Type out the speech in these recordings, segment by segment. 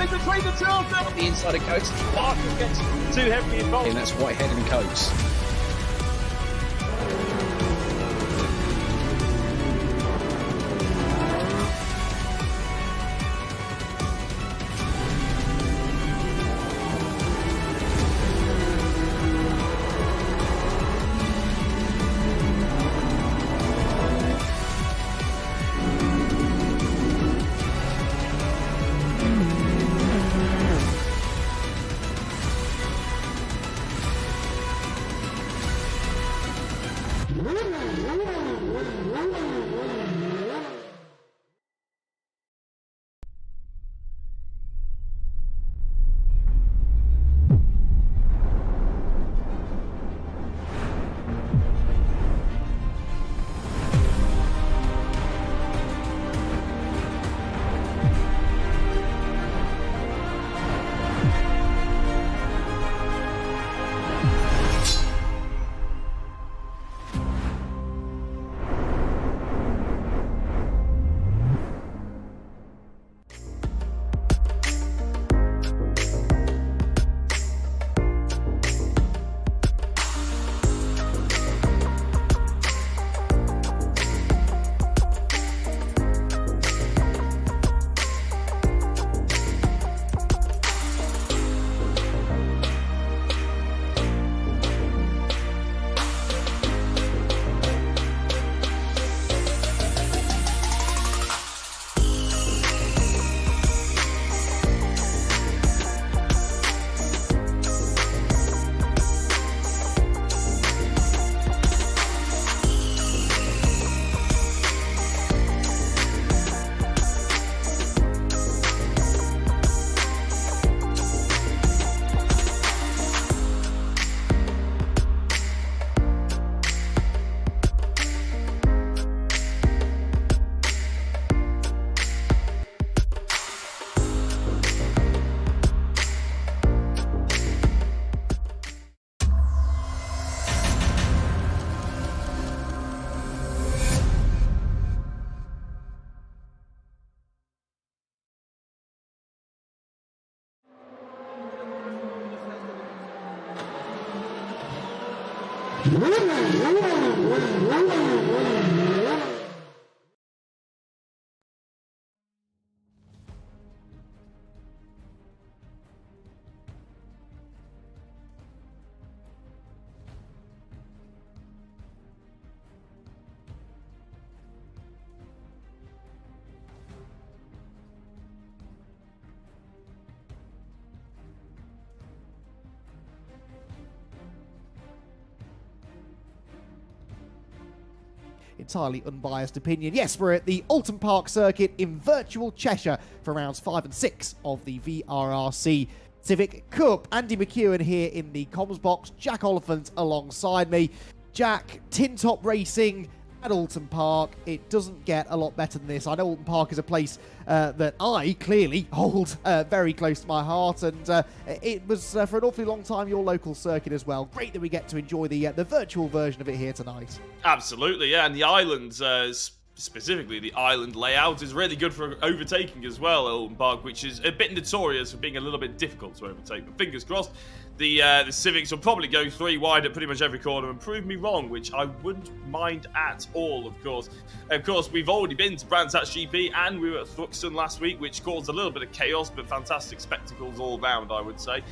Between the two of them. The inside of Coates, Parker gets too heavily involved. And that's Whitehead and Coates. Entirely unbiased opinion. Yes, we're at the Oulton Park circuit in virtual Cheshire for rounds 5 and 6 of the VRRC Civic Cup. Andy McEwen here in the comms box. Jack Oliphant alongside me. Jack, tin top racing at Oulton Park. It doesn't get a lot better than this. I know Oulton Park is a place that I clearly hold very close to my heart, and it was for an awfully long time your local circuit as well. Great that we get to enjoy the virtual version of it here tonight. Absolutely, yeah, and the islands, specifically the island layout, is really good for overtaking as well, Oulton Park, which is a bit notorious for being a little bit difficult to overtake. But fingers crossed, the Civics will probably go 3 wide at pretty much every corner and prove me wrong, which I wouldn't mind at all, of course. Of course, we've already been to Brands Hatch GP, and we were at Thruxton last week, which caused a little bit of chaos, but fantastic spectacles all round, I would say.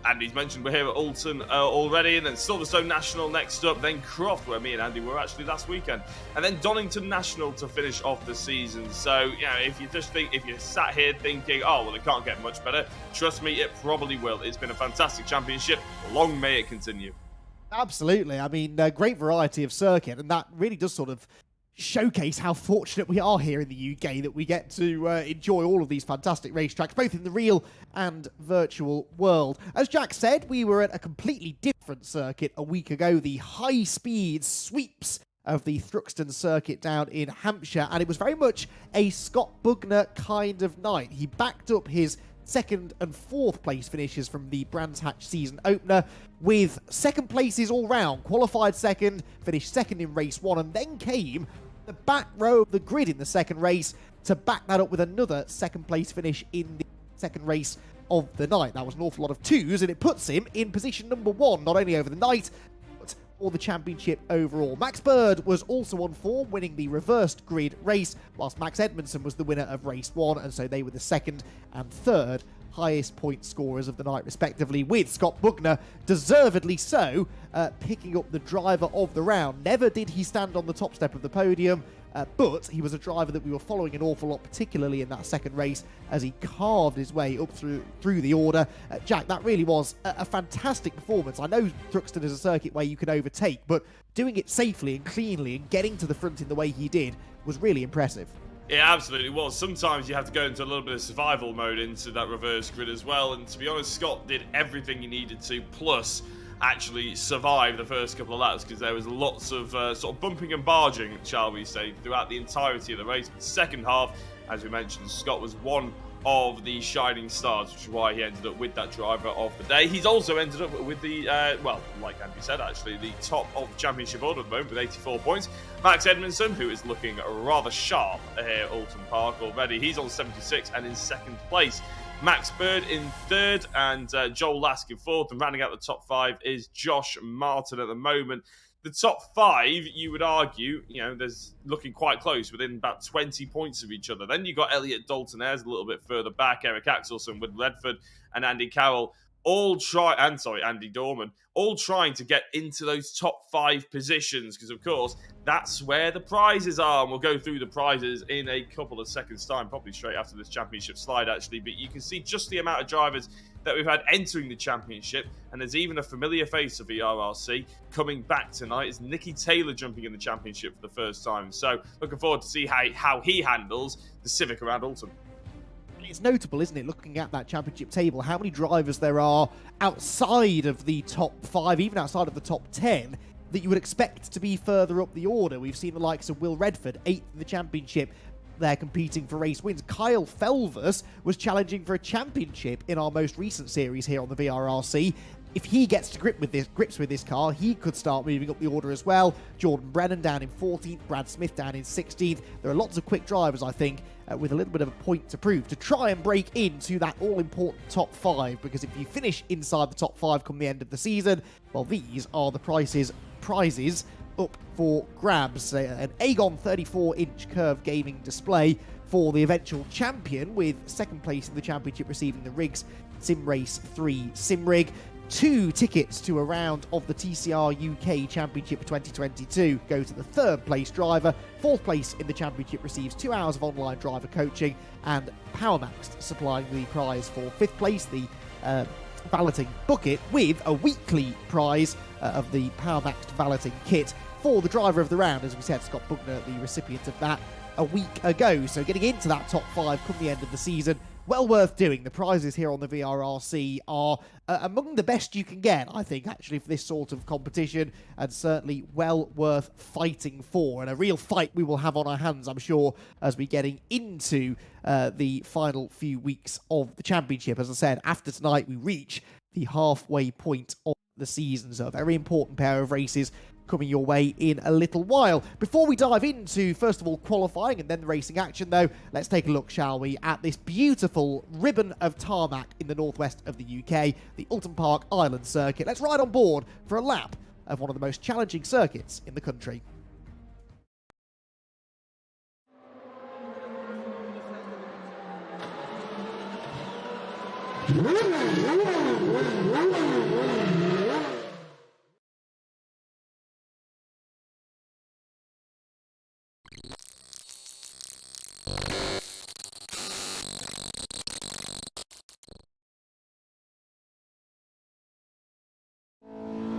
Andy's mentioned we're here at Oulton already, and then Silverstone National next up, then Croft, where me and Andy were actually last weekend, and then Donington National to finish off the season. So, you know, if you sat here thinking, oh, well, it can't get much better, trust me, it probably will. It's been a fantastic championship. Long may it continue. Absolutely. I mean, great variety of circuit, and that really does sort of showcase how fortunate we are here in the UK that we get to enjoy all of these fantastic racetracks, both in the real and virtual world. As Jack said, we were at a completely different circuit a week ago, the high-speed sweeps of the Thruxton circuit down in Hampshire, and it was very much a Scott Bugner kind of night. He backed up his second and fourth place finishes from the Brands Hatch season opener, with second places all round. Qualified second, finished second in race 1, and then came the back row of the grid in the second race to back that up with another second place finish in the second race of the night. That was an awful lot of 2s, and it puts him in position number 1, not only over the night, but for the championship overall. Max Bird was also on form, winning the reversed grid race, whilst Max Edmondson was the winner of race 1, and so they were the second and third highest point scorers of the night respectively, with Scott Bugner, deservedly so, picking up the driver of the round. Never did he stand on the top step of the podium, but he was a driver that we were following an awful lot, particularly in that second race, as he carved his way up through the order. Jack, that really was a fantastic performance. I know Thruxton is a circuit where you can overtake, but doing it safely and cleanly and getting to the front in the way he did was really impressive. It absolutely was. Sometimes you have to go into a little bit of survival mode into that reverse grid as well, and to be honest, Scott did everything he needed to, plus actually survive the first couple of laps, because there was lots of sort of bumping and barging, shall we say, throughout the entirety of the race. But the second half, as we mentioned, Scott was one of the shining stars, which is why he ended up with that driver of the day. He's also ended up with the, well, like Andy said, actually, the top of the championship order at the moment with 84 points. Max Edmondson, who is looking rather sharp here at Oulton Park already, he's on 76 and in second place. Max Bird in third and Joel Lask in fourth, and rounding out the top 5 is Josh Martin at the moment. The top 5, you would argue, you know, there's looking quite close, within about 20 points of each other. Then you've got Elliot Dalton-Ayres a little bit further back, Eric Axelson with Redford and Andy Carroll, Andy Dorman, all trying to get into those top 5 positions, because of course, that's where the prizes are. And we'll go through the prizes in a couple of seconds' time, probably straight after this championship slide, actually. But you can see just the amount of drivers that we've had entering the championship, and there's even a familiar face of VRRC coming back tonight. Is Nicky Taylor jumping in the championship for the first time. So looking forward to see how he handles the Civic around Oulton. It's notable, isn't it, looking at that championship table, how many drivers there are outside of the top 5, even outside of the top 10, that you would expect to be further up the order. We've seen the likes of Will Redford, 8th in the championship. They're competing for race wins. Kyle Felvers was challenging for a championship in our most recent series here on the VRRC. If he gets to grips with this car, he could start moving up the order as well. Jordan Brennan down in 14th, Brad Smith down in 16th. There are lots of quick drivers, I think, with a little bit of a point to prove, to try and break into that all-important top 5, because if you finish inside the top 5 come the end of the season, well, these are the prizes up for grabs. An AGON 34-inch curved gaming display for the eventual champion, with second place in the championship receiving the Riggs SimRace 3 sim rig. 2 tickets to a round of the TCR UK Championship for 2022 go to the third place driver. Fourth place in the championship receives 2 hours of online driver coaching, and PowerMax supplying the prize for fifth place, the Valeting bucket, with a weekly prize of the PowerMax Valeting kit for the driver of the round. As we said, Scott Bugner, the recipient of that a week ago. So getting into that top 5 come the end of the season, well worth doing. The prizes here on the VRRC are among the best you can get, I think, actually, for this sort of competition, and certainly well worth fighting for, and a real fight we will have on our hands, I'm sure, as we getting into the final few weeks of the championship. As I said, after tonight we reach the halfway point of the season, so a very important pair of races coming your way in a little while. Before we dive into, first of all, qualifying and then the racing action, though, let's take a look, shall we, at this beautiful ribbon of tarmac in the northwest of the UK, the Oulton Park Island Circuit. Let's ride on board for a lap of one of the most challenging circuits in the country.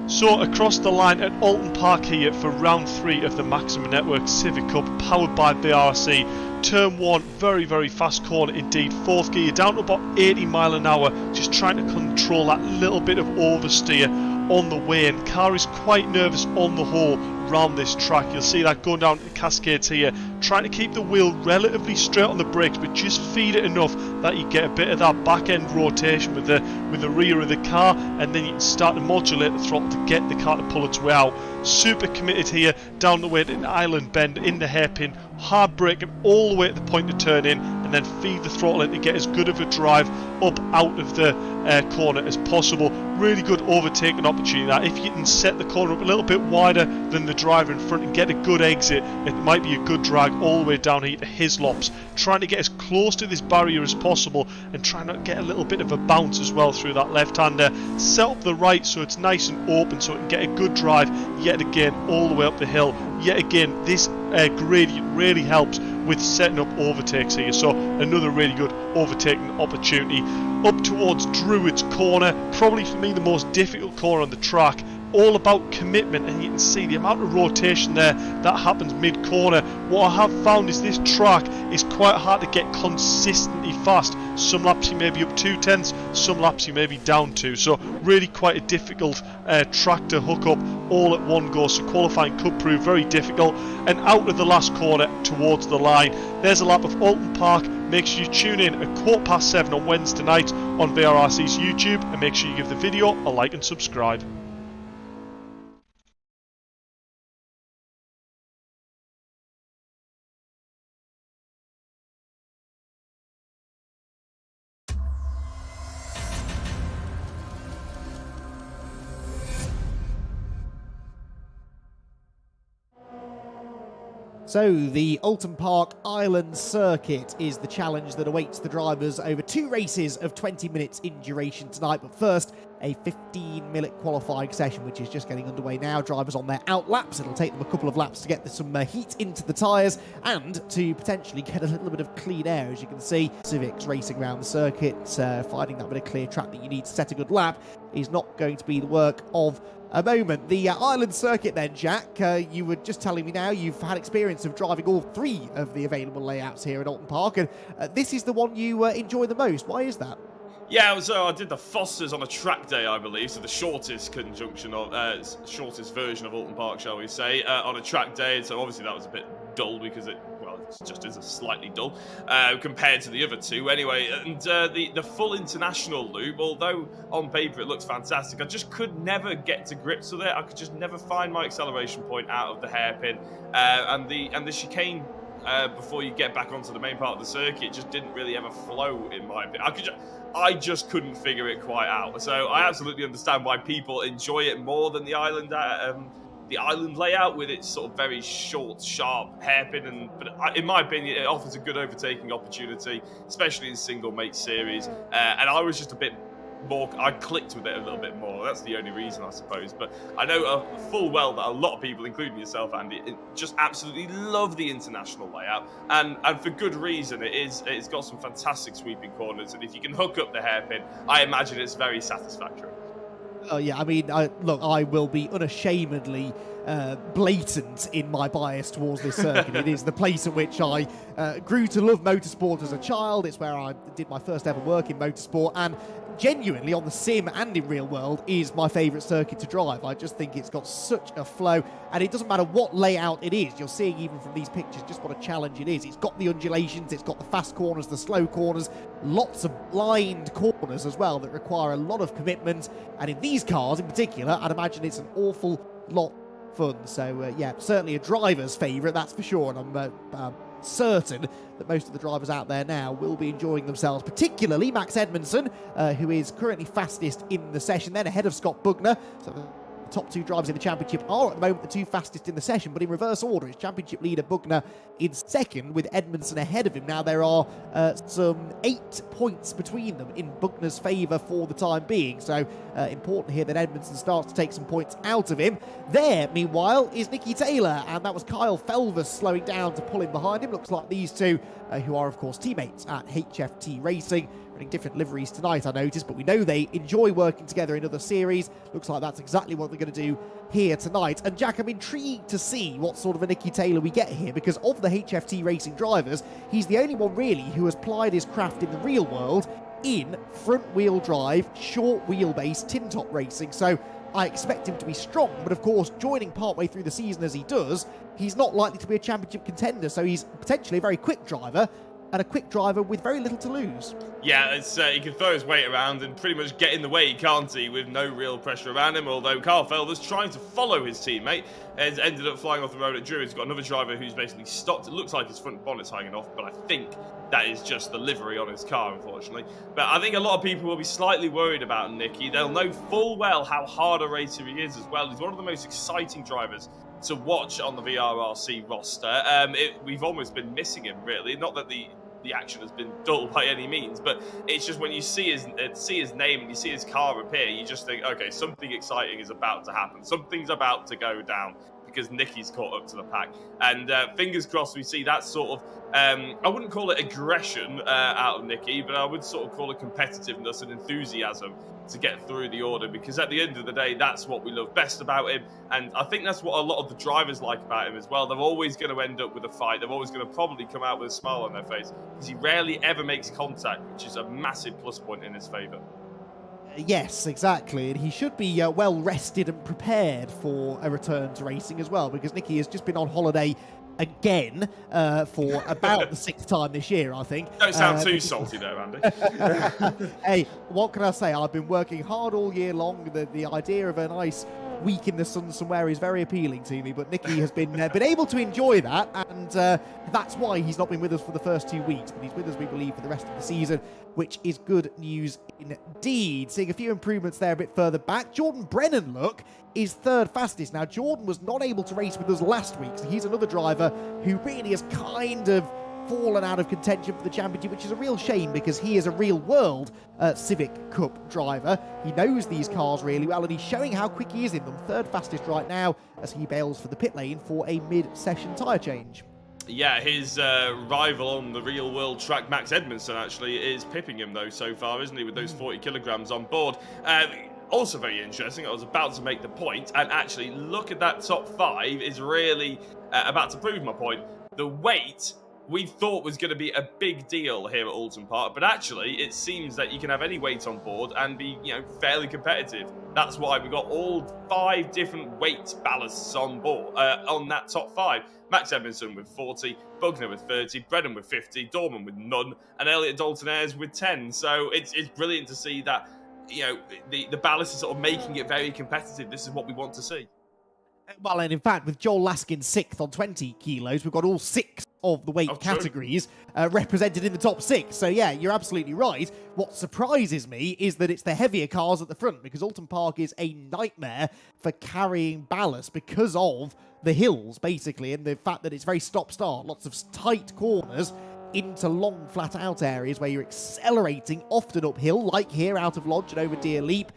So across the line at Oulton Park here for round 3 of the Maximum Networks Civic Cup, powered by VRRC. Turn 1, very, very fast corner indeed. Fourth gear, down to about 80 miles an hour, just trying to control that little bit of oversteer on the way, and the car is quite nervous on the whole around this track. You'll see that going down the cascades here, trying to keep the wheel relatively straight on the brakes, but just feed it enough that you get a bit of that back end rotation with the rear of the car, and then you can start to modulate the throttle to get the car to pull its way out. Super committed here down the way to an island bend in the hairpin, hard braking all the way to the point to turn in, and then feed the throttle in to get as good of a drive up out of the corner as possible. Really good overtaking opportunity that. If you can set the corner up a little bit wider than the driver in front and get a good exit, it might be a good drag all the way down here to Hislops. Trying to get as close to this barrier as possible and trying to get a little bit of a bounce as well through that left-hander. Set up the right so it's nice and open so it can get a good drive yet again all the way up the hill. Yet again, this gradient really helps with setting up overtakes here, so another really good overtaking opportunity. Up towards Druids Corner, probably for me the most difficult corner on the track. All about commitment, and you can see the amount of rotation there that happens mid-corner. What I have found is this track is quite hard to get consistently fast. Some laps you may be up 2 tenths, some laps you may be down 2, so really quite a difficult track to hook up all at one go, so qualifying could prove very difficult. And out of the last corner towards the line, there's a lap of Oulton Park. Make sure you tune in at 7:15 on Wednesday night on VRRC's YouTube, and make sure you give the video a like and subscribe. So the Oulton Park Island Circuit is the challenge that awaits the drivers over 2 races of 20 minutes in duration tonight. But first, a 15-minute qualifying session, which is just getting underway now. Drivers on their out laps. It'll take them a couple of laps to get some heat into the tyres and to potentially get a little bit of clean air. As you can see, Civics racing around the circuit, finding that bit of clear track that you need to set a good lap is not going to be the work of a moment. The Island Circuit then, Jack, you were just telling me now you've had experience of driving all 3 of the available layouts here at Oulton Park, and this is the one you enjoy the most. Why is that? Yeah, so I did the Fosters on a track day, I believe, so the shortest conjunction of, shortest version of Oulton Park, shall we say, on a track day. So obviously that was a bit dull because it just is a slightly dull compared to the other 2 anyway. And the full international loop, although on paper it looks fantastic, I just could never get to grips with it. I could just never find my acceleration point out of the hairpin, and the chicane before you get back onto the main part of the circuit just didn't really ever flow, in my opinion. I just couldn't figure it quite out. So I absolutely understand why people enjoy it more than the island layout with its sort of very short, sharp hairpin. But in my opinion, it offers a good overtaking opportunity, especially in single mate series. And I was just a bit more, I clicked with it a little bit more. That's the only reason, I suppose. But I know full well that a lot of people, including yourself, Andy, just absolutely love the international layout, and for good reason. It's got some fantastic sweeping corners, and if you can hook up the hairpin, I imagine it's very satisfactory. Oh yeah, I mean, look, I will be unashamedly blatant in my bias towards this circuit. It is the place at which I grew to love motorsport as a child. It's where I did my first ever work in motorsport, and genuinely on the sim and in real world is my favourite circuit to drive. I just think it's got such a flow, and it doesn't matter what layout it is. You're seeing even from these pictures just what a challenge it is. It's got the undulations, it's got the fast corners, the slow corners, lots of blind corners as well that require a lot of commitment, and in these cars in particular, I'd imagine it's an awful lot of fun. So yeah, certainly a driver's favourite, that's for sure, and I'm certain that most of the drivers out there now will be enjoying themselves, particularly Max Edmondson, who is currently fastest in the session, then ahead of Scott Bugner. So the top 2 drivers in the championship are at the moment the 2 fastest in the session, but in reverse order. It's championship leader Bugner in second, with Edmondson ahead of him. Now there are some 8 points between them in Bugner's favour for the time being, so important here that Edmondson starts to take some points out of him. There, meanwhile, is Nicky Taylor, and that was Kyle Felvers slowing down to pull in behind him. Looks like these 2, who are of course teammates at HFT Racing, running different liveries tonight, I noticed, but we know they enjoy working together in other series. Looks like that's exactly what they're going to do here tonight. And Jack, I'm intrigued to see what sort of a Nicky Taylor we get here, because of the HFT Racing drivers, he's the only one really who has plied his craft in the real world in front-wheel drive, short wheelbase tin top racing. So I expect him to be strong, but of course, joining partway through the season as he does, he's not likely to be a championship contender, so he's potentially a very quick driver, and a quick driver with very little to lose. Yeah, it's, he can throw his weight around and pretty much get in the way, can't he, with no real pressure around him, although Carl Felder's trying to follow his teammate, has ended up flying off the road at Druids. Got another driver who's basically stopped. It looks like his front bonnet's hanging off, but I think that is just the livery on his car, unfortunately. But I think a lot of people will be slightly worried about Nicky. They'll know full well how hard a racer he is as well. He's one of the most exciting drivers to watch on the VRRC roster. We've almost been missing him, really. Not that the action has been dull by any means, but it's just when you see his name and you see his car appear, you just think, okay, something exciting is about to happen. Something's about to go down, because Nicky's caught up to the pack. And fingers crossed we see that sort of, I wouldn't call it aggression out of Nicky, but I would sort of call it competitiveness and enthusiasm to get through the order, because at the end of the day, that's what we love best about him. And I think that's what a lot of the drivers like about him as well. They're always going to end up with a fight. They're always going to probably come out with a smile on their face, because he rarely ever makes contact, which is a massive plus point in his favour. Yes, exactly, and he should be well rested and prepared for a return to racing as well, because Nicky has just been on holiday again for about the 6th time this year, I think. Don't sound too salty there, Andy. Hey, what can I say? I've been working hard all year long. The idea of a nice week in the sun somewhere is very appealing to me, but Nicky has been able to enjoy that, and that's why he's not been with us for the first 2 weeks, but he's with us, we believe, for the rest of the season, which is good news indeed. Seeing a few improvements there a bit further back. Jordan Brennan, look, is 3rd fastest. Now, Jordan was not able to race with us last week, so he's another driver who really has kind of fallen out of contention for the championship, which is a real shame, because he is a real-world Civic Cup driver. He knows these cars really well, and he's showing how quick he is in them. 3rd fastest right now as he bails for the pit lane for a mid-session tyre change. Yeah, his rival on the real-world track, Max Edmondson, actually is pipping him, though, so far, isn't he, with those 40 kilograms on board. Also very interesting, I was about to make the point, and actually, look at that top 5 is really about to prove my point. The weight we thought was going to be a big deal here at Oulton Park, but actually it seems that you can have any weight on board and be, fairly competitive. That's why we got all 5 different weight ballasts on board on that top 5. Max Edmondson with 40, Bugner with 30, Brennan with 50, Dorman with none, and Elliot Dalton-Ayres with 10. So it's brilliant to see that, the ballast is sort of making it very competitive. This is what we want to see. Well, and in fact, with Joel Laskin 6th on 20 kilos, we've got all 6 of the weight categories represented in the top 6. So yeah, you're absolutely right. What surprises me is that it's the heavier cars at the front, because Oulton Park is a nightmare for carrying ballast because of the hills, basically, and the fact that it's very stop-start, lots of tight corners into long flat-out areas where you're accelerating often uphill, like here out of Lodge and over Deer Leap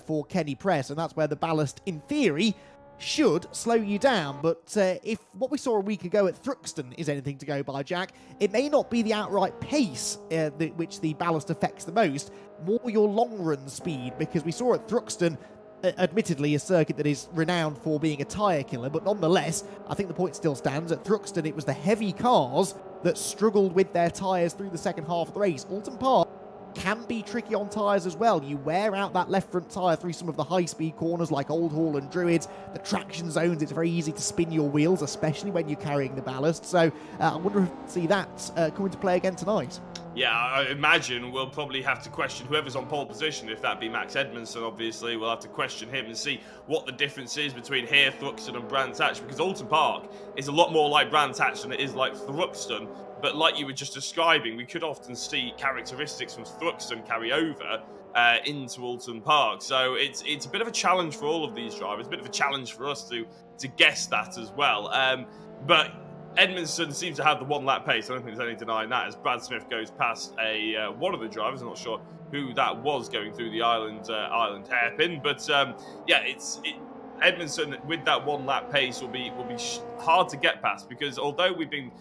for Kenny Press, and that's where the ballast, in theory, should slow you down. But if what we saw a week ago at Thruxton is anything to go by, Jack, it may not be the outright pace which the ballast affects the most, more your long-run speed, because we saw at Thruxton, admittedly a circuit that is renowned for being a tyre killer, but nonetheless, I think the point still stands. At Thruxton, it was the heavy cars that struggled with their tyres through the second half of the race. Oulton Park can be tricky on tyres as well. You wear out that left front tyre through some of the high-speed corners like Old Hall and Druids. The traction zones, it's very easy to spin your wheels, especially when you're carrying the ballast. So I wonder if we'll see that come into play again tonight. Yeah, I imagine we'll probably have to question whoever's on pole position. If that be Max Edmondson, obviously, we'll have to question him and see what the difference is between here, Thruxton and Brands Hatch, because Oulton Park is a lot more like Brands Hatch than it is like Thruxton. But like you were just describing, we could often see characteristics from Thruxton carry over into Oulton Park. So it's a bit of a challenge for all of these drivers, a bit of a challenge for us to guess that as well. But Edmondson seems to have the 1 lap pace. I don't think there's any denying that, as Brad Smith goes past one of the drivers. I'm not sure who that was going through the island hairpin, but yeah, Edmondson with that 1 lap pace will be hard to get past, because although we've been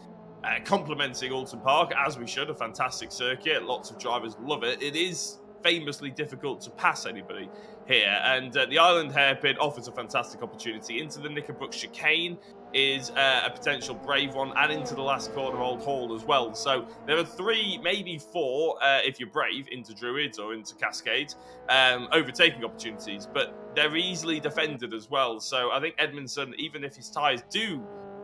complimenting Oulton Park, as we should, a fantastic circuit, lots of drivers love it, it is famously difficult to pass anybody here, and the island hairpin offers a fantastic opportunity into the Knickerbrook chicane. is a potential brave one, and into the last corner, Old Hall as well. So there are 3, maybe 4, if you're brave, into Druids or into Cascades, overtaking opportunities, but they're easily defended as well. So I think Edmondson, even if his tyres do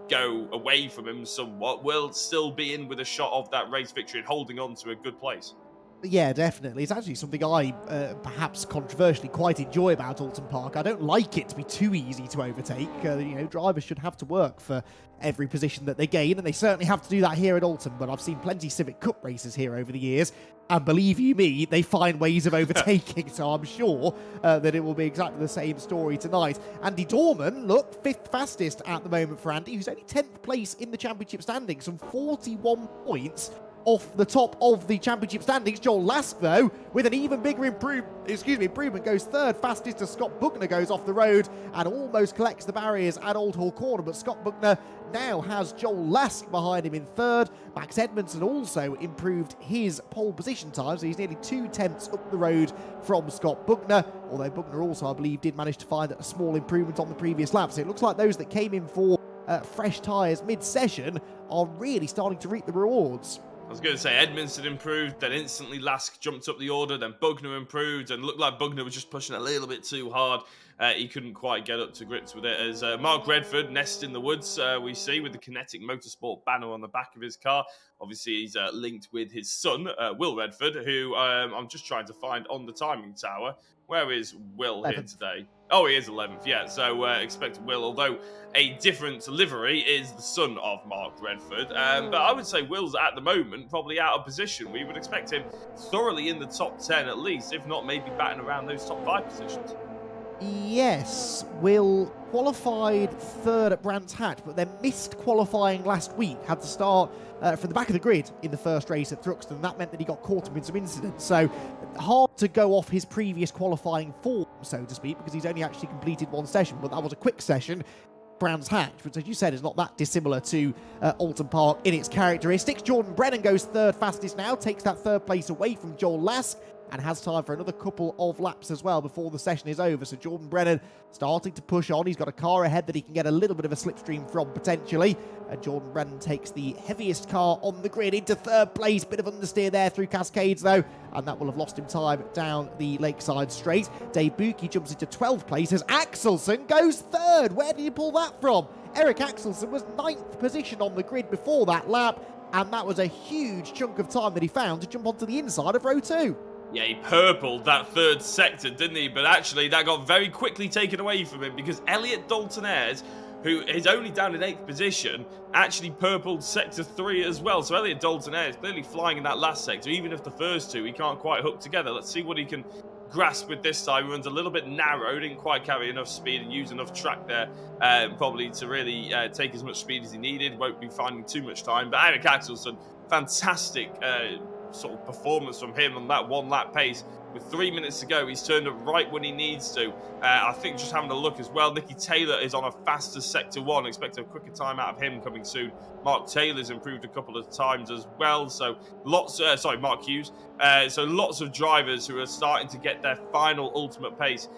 go away from him somewhat, will still be in with a shot of that race victory and holding on to a good place. Yeah, definitely. It's actually something I, perhaps controversially, quite enjoy about Oulton Park. I don't like it to be too easy to overtake. Drivers should have to work for every position that they gain, and they certainly have to do that here at Oulton. But I've seen plenty Civic Cup races here over the years, and believe you me, they find ways of overtaking. So I'm sure that it will be exactly the same story tonight. Andy Dorman, look, 5th fastest at the moment for Andy, who's only 10th place in the championship standings, some 41 points off the top of the championship standings. Joel Lask, though, with an even bigger improvement, goes 3rd fastest as Scott Buckner goes off the road and almost collects the barriers at Old Hall Corner. But Scott Buckner now has Joel Lask behind him in 3rd. Max Edmondson also improved his pole position time, so he's nearly 2 tenths up the road from Scott Buckner, although Buckner also, I believe, did manage to find a small improvement on the previous lap. So it looks like those that came in for fresh tyres mid-session are really starting to reap the rewards. I was going to say Edmondson improved, then instantly Lask jumped up the order, then Bugner improved, and looked like Bugner was just pushing a little bit too hard. He couldn't quite get up to grips with it. As Mark Redford nests in the woods, we see, with the Kinetic Motorsport banner on the back of his car. Obviously, he's linked with his son, Will Redford, who I'm just trying to find on the timing tower. Where is Will 11th. Here today? Oh, he is 11th, yeah. So expect Will, although a different livery, is the son of Mark Redford. But I would say Will's at the moment probably out of position. We would expect him thoroughly in the top 10 at least, if not maybe batting around those top 5 positions. Yes, Will qualified 3rd at Brands Hatch, but then missed qualifying last week. Had to start from the back of the grid in the first race at Thruxton. That meant that he got caught up in some incidents. So hard to go off his previous qualifying form, so to speak, because he's only actually completed 1 session, but that was a quick session. Brands Hatch, which, as you said, is not that dissimilar to Oulton Park in its characteristics. Jordan Brennan goes 3rd fastest now, takes that 3rd place away from Joel Lask, and has time for another couple of laps as well before the session is over. So Jordan Brennan starting to push on. He's got a car ahead that he can get a little bit of a slipstream from, potentially. And Jordan Brennan takes the heaviest car on the grid into 3rd place. Bit of understeer there through Cascades, though, and that will have lost him time down the Lakeside Straight. Dave Buki jumps into 12th place as Axelson goes 3rd. Where did he pull that from? Eric Axelson was 9th position on the grid before that lap, and that was a huge chunk of time that he found to jump onto the inside of row 2. Yeah, he purpled that 3rd sector, didn't he? But actually, that got very quickly taken away from him because Elliot Dalton-Ayres, who is only down in 8th position, actually purpled sector 3 as well. So Elliot Dalton-Ayres clearly flying in that last sector. Even if the first 2 he can't quite hook together. Let's see what he can grasp with this time. He runs a little bit narrow, didn't quite carry enough speed and use enough track there probably to really take as much speed as he needed. Won't be finding too much time. But Eric Axelson, fantastic sort of performance from him on that 1 lap pace. With 3 minutes to go, he's turned up right when he needs to. I think just having a look as well, Nicky Taylor is on a faster sector 1. Expect a quicker time out of him coming soon. Mark Taylor's improved a couple of times as well. So lots, Mark Hughes. So lots of drivers who are starting to get their final ultimate pace.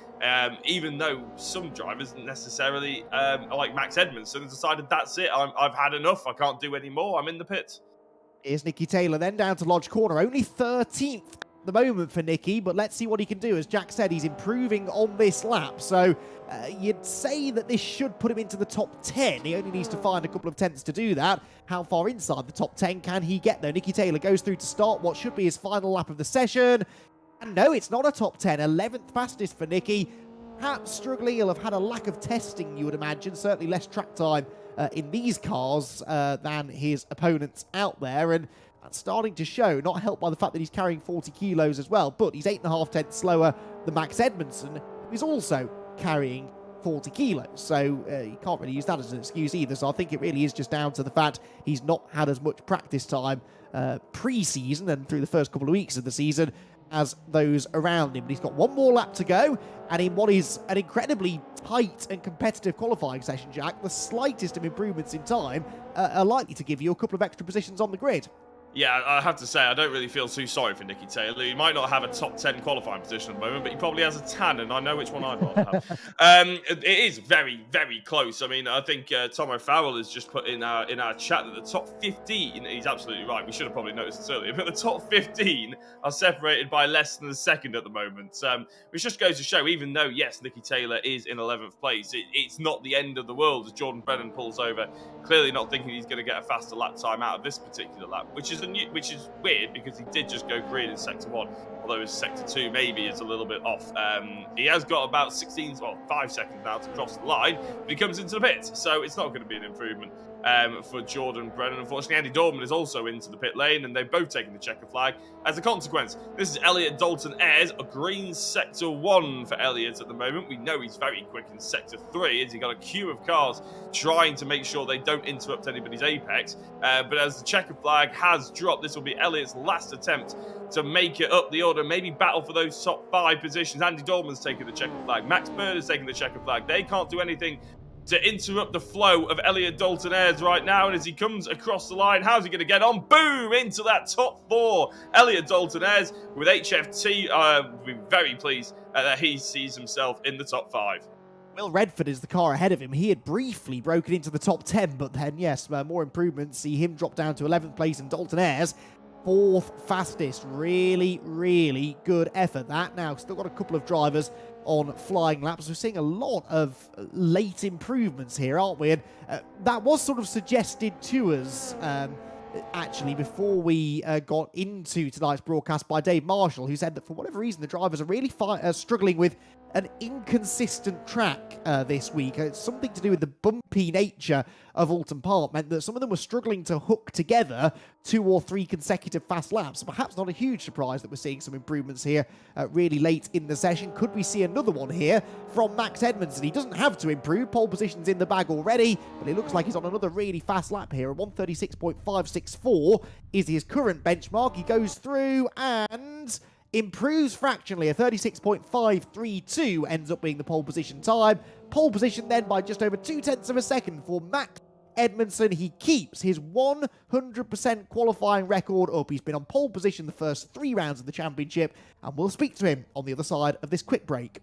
Even though some drivers necessarily, like Max Edmondson, have decided that's it. I've had enough. I can't do any more. I'm in the pits. Here's Nicky Taylor then down to Lodge Corner. Only 13th at the moment for Nicky, but let's see what he can do. As Jack said, he's improving on this lap. So you'd say that this should put him into the top 10. He only needs to find a couple of tenths to do that. How far inside the top 10 can he get, though? Nicky Taylor goes through to start what should be his final lap of the session. And no, it's not a top 10. 11th fastest for Nicky. Perhaps struggling. He'll have had a lack of testing, you would imagine. Certainly less track time in these cars than his opponents out there, and that's starting to show, not helped by the fact that he's carrying 40 kilos as well, but he's 8.5 tenths slower than Max Edmondson, who's also carrying 40 kilos, so you can't really use that as an excuse either. So I think it really is just down to the fact he's not had as much practice time pre-season and through the first couple of weeks of the season as those around him. But he's got 1 more lap to go, and in what is an incredibly tight and competitive qualifying session, Jack, the slightest of improvements in time are likely to give you a couple of extra positions on the grid. Yeah, I have to say, I don't really feel too sorry for Nicky Taylor. He might not have a top 10 qualifying position at the moment, but he probably has a tan, and I know which one I'd rather have. It is very, very close. I mean, I think Tom O'Farrell has just put in our chat that the top 15, he's absolutely right, we should have probably noticed this earlier, but the top 15 are separated by less than a second at the moment, which just goes to show, even though, yes, Nicky Taylor is in 11th place, it's not the end of the world as Jordan Brennan pulls over, clearly not thinking he's going to get a faster lap time out of this particular lap, which is weird because he did just go green in sector 1, although his sector 2 maybe is a little bit off. He has got about 5 seconds now to cross the line, but he comes into the pit, so it's not going to be an improvement for Jordan Brennan. Unfortunately, Andy Dorman is also into the pit lane, and they've both taken the checker flag. As a consequence, this is Elliot Dalton Ayres, a green sector 1 for Elliot at the moment. We know he's very quick in sector 3, as he got a queue of cars trying to make sure they don't interrupt anybody's apex. But as the checker flag has dropped, this will be Elliot's last attempt to make it up the order, maybe battle for those top 5 positions. Andy Dorman's taken the checker flag. Max Bird has taken the checker flag. They can't do anything to interrupt the flow of Elliot Dalton Ayres right now, and as he comes across the line, how's he going to get on? Boom! Into that top 4. Elliot Dalton Ayres with HFT. We're very pleased that he sees himself in the top 5. Will Redford is the car ahead of him. He had briefly broken into the top 10, but then, yes, more improvements. See him drop down to 11th place, and Dalton Ayres 4th fastest. Really, really good effort. That now still got a couple of drivers on flying laps. We're seeing a lot of late improvements here, aren't we? And that was sort of suggested to us, actually, before we got into tonight's broadcast by Dave Marshall, who said that for whatever reason, the drivers are really struggling with an inconsistent track this week. It's something to do with the bumpy nature of Oulton Park, meant that some of them were struggling to hook together 2 or 3 consecutive fast laps. Perhaps not a huge surprise that we're seeing some improvements here really late in the session. Could we see another one here from Max Edmondson? He doesn't have to improve. Pole position's in the bag already, but it looks like he's on another really fast lap here. A 1:36.564 is his current benchmark. He goes through and improves fractionally. A 36.532 ends up being the pole position time. Pole position then by just over 0.2 of a second for Max Edmondson. He keeps his 100% qualifying record up. He's been on pole position the first 3 rounds of the championship, and we'll speak to him on the other side of this quick break.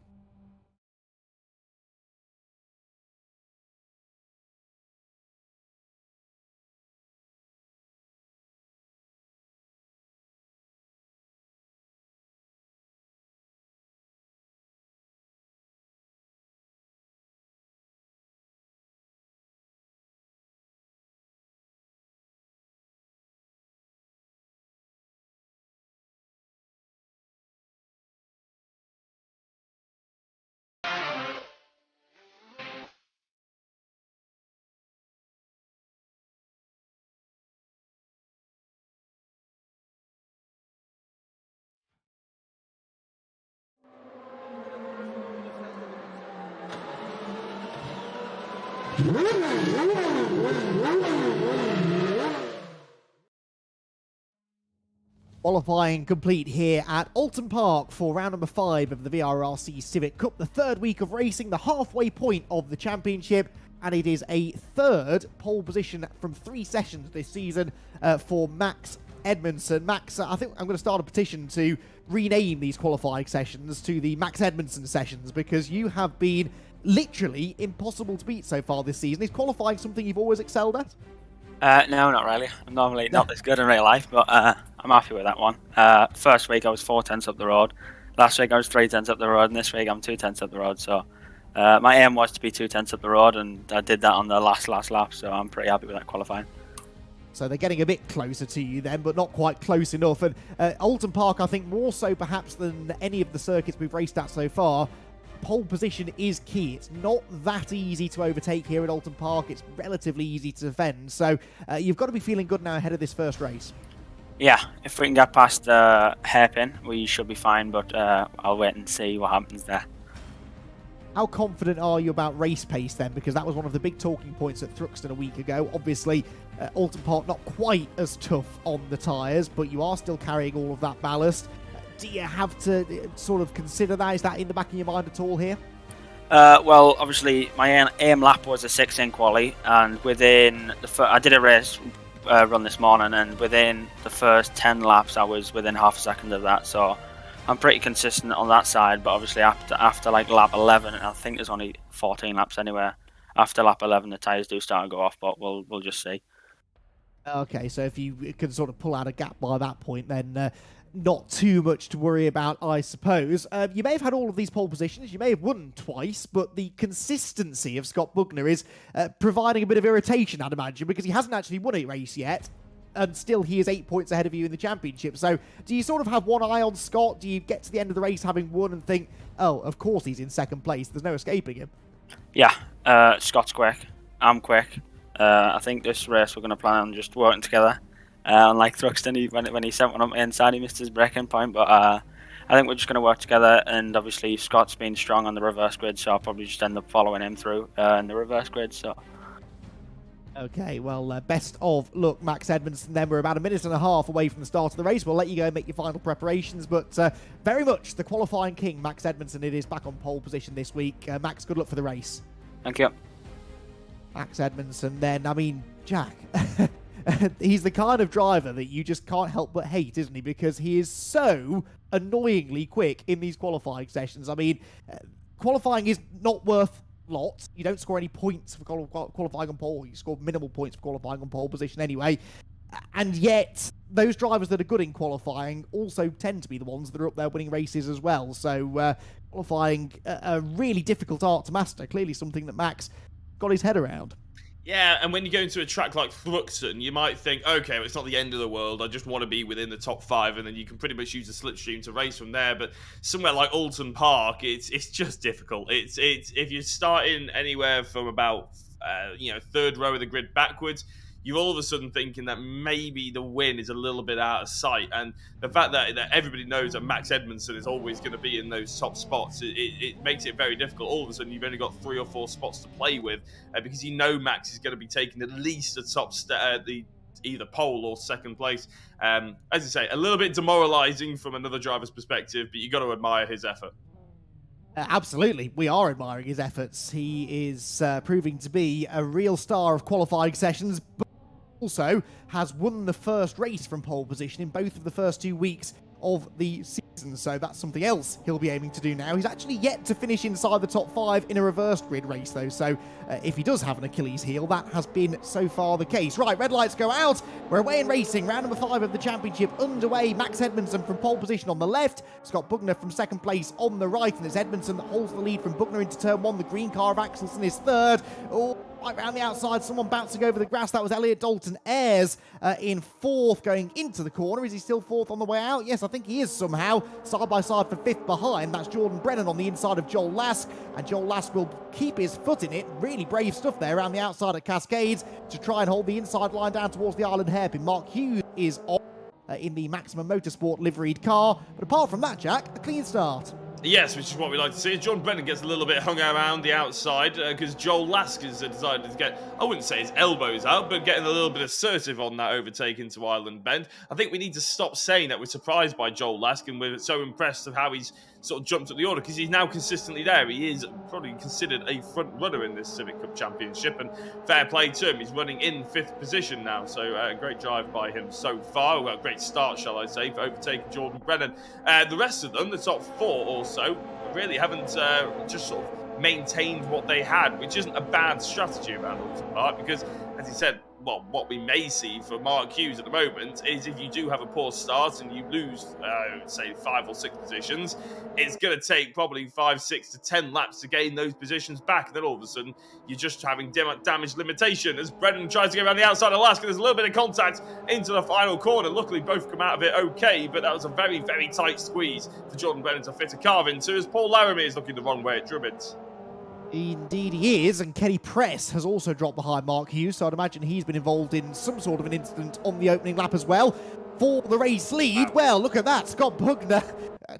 Qualifying complete here at Oulton Park for round number 5 of the VRRC Civic Cup, the 3rd week of racing, the halfway point of the championship, and it is a 3rd pole position from 3 sessions this season for Max Edmondson. Max, I think I'm going to start a petition to rename these qualifying sessions to the Max Edmondson sessions, because you have been literally impossible to beat so far this season. Is qualifying something you've always excelled at? No, not really. I'm normally not this good in real life, but I'm happy with that one. First week I was 4 tenths up the road. Last week I was 3 tenths up the road, and this week I'm 2 tenths up the road. So my aim was to be 2 tenths up the road, and I did that on the last lap. So I'm pretty happy with that qualifying. So they're getting a bit closer to you then, but not quite close enough. And Oulton Park, I think more so perhaps than any of the circuits we've raced at so far, pole position is key. It's not that easy to overtake here at Oulton Park. It's relatively easy to defend. So you've got to be feeling good now ahead of this first race. Yeah, if we can get past hairpin, we should be fine, but I'll wait and see what happens there. How confident are you about race pace then? Because that was one of the big talking points at Thruxton a week ago. Obviously, Oulton Park not quite as tough on the tyres, but you are still carrying all of that ballast. Do you have to sort of consider that? Is that in the back of your mind at all here? Well, obviously, my aim lap was a 6 in quali, and within I did a race run this morning, and within the first 10 laps, I was within half a second of that. So I'm pretty consistent on that side. But obviously after like lap 11, and I think there's only 14 laps anywhere. After lap 11, the tyres do start to go off, but we'll just see. Okay, so if you can sort of pull out a gap by that point, then not too much to worry about, I suppose. You may have had all of these pole positions, you may have won twice, but the consistency of Scott Bugner is providing a bit of irritation, I'd imagine, because he hasn't actually won a race yet, and still he is 8 points ahead of you in the championship. So do you sort of have one eye on Scott? Do you get to the end of the race having won and think, oh, of course he's in second place, there's no escaping him? Yeah, Scott's quick, I'm quick. I think this race we're going to plan on just working together. Unlike Thruxton, when he sent one up the inside, he missed his braking point. But I think we're just going to work together. And obviously, Scott's been strong on the reverse grid, so I'll probably just end up following him through in the reverse grid. So. Okay, well, best of luck, Max Edmondson. Then we're about a minute and a half away from the start of the race. We'll let you go and make your final preparations. But very much the qualifying king, Max Edmondson. It is back on pole position this week. Max, good luck for the race. Thank you. Max Edmondson then, I mean, Jack, he's the kind of driver that you just can't help but hate, isn't he? Because he is so annoyingly quick in these qualifying sessions. I mean, qualifying is not worth lots. You don't score any points for qualifying on pole. You score minimal points for qualifying on pole position anyway. And yet, those drivers that are good in qualifying also tend to be the ones that are up there winning races as well. So, qualifying, a really difficult art to master. Clearly something that Max got his head around. Yeah, and when you go into a track like Thruxton, you might think, okay, well, it's not the end of the world. I just want to be within the top 5, and then you can pretty much use the slipstream to race from there. But somewhere like Oulton Park, it's just difficult. It's if you're starting anywhere from about third row of the grid backwards, you're all of a sudden thinking that maybe the win is a little bit out of sight. And the fact that everybody knows that Max Edmondson is always going to be in those top spots, it makes it very difficult. All of a sudden, you've only got 3 or 4 spots to play with because you know Max is going to be taking at least the top either pole or second place. As I say, a little bit demoralising from another driver's perspective, but you've got to admire his effort. Absolutely, we are admiring his efforts. He is proving to be a real star of qualifying sessions, but also has won the first race from pole position in both of the first 2 weeks of the season, so that's something else he'll be aiming to do now. He's actually yet to finish inside the top 5 in a reversed grid race, though, so if he does have an Achilles heel, that has been so far the case. Right, red lights go out. We're away in racing. Round number 5 of the championship underway. Max Edmondson from pole position on the left. Scott Bugner from second place on the right, and it's Edmondson that holds the lead from Bugner into turn 1. The green car of Axelson is third. Oh, right round the outside, someone bouncing over the grass. That was Elliot Dalton Ayres in 4th going into the corner. Is he still 4th on the way out? Yes, I think he is somehow. Side by side for 5th behind. That's Jordan Brennan on the inside of Joel Lask. And Joel Lask will keep his foot in it. Really brave stuff there around the outside at Cascades to try and hold the inside line down towards the Island hairpin. Mark Hughes is on in the Maximum Motorsport liveried car. But apart from that, Jack, a clean start. Yes, which is what we like to see. John Brennan gets a little bit hung around the outside because Joel Lask has decided to get, I wouldn't say his elbows out, but getting a little bit assertive on that overtake into Island Bend. I think we need to stop saying that we're surprised by Joel Lask and we're so impressed of how he's sort of jumped up the order because he's now consistently there. He is probably considered a front runner in this Civic Cup Championship, and fair play to him. He's running in 5th position now, so a great drive by him so far. Well, a great start, shall I say, for overtaking Jordan Brennan. The rest of them, the top 4 also, really haven't just sort of maintained what they had, which isn't a bad strategy around Oulton Park because, as he said, well, what we may see for Mark Hughes at the moment is if you do have a poor start and you lose, say, 5 or 6 positions, it's going to take probably 5, 6 to 10 laps to gain those positions back. And then all of a sudden, you're just having damage limitation as Brennan tries to get around the outside of Lask. There's a little bit of contact into the final corner. Luckily, both come out of it okay, but that was a very, very tight squeeze for Jordan Brennan to fit a carve into as Paul Laramie is looking the wrong way at Drummond. Indeed he is, and Kenny Press has also dropped behind Mark Hughes, so I'd imagine he's been involved in some sort of an incident on the opening lap as well. For the race lead, well, look at that, Scott Bugner.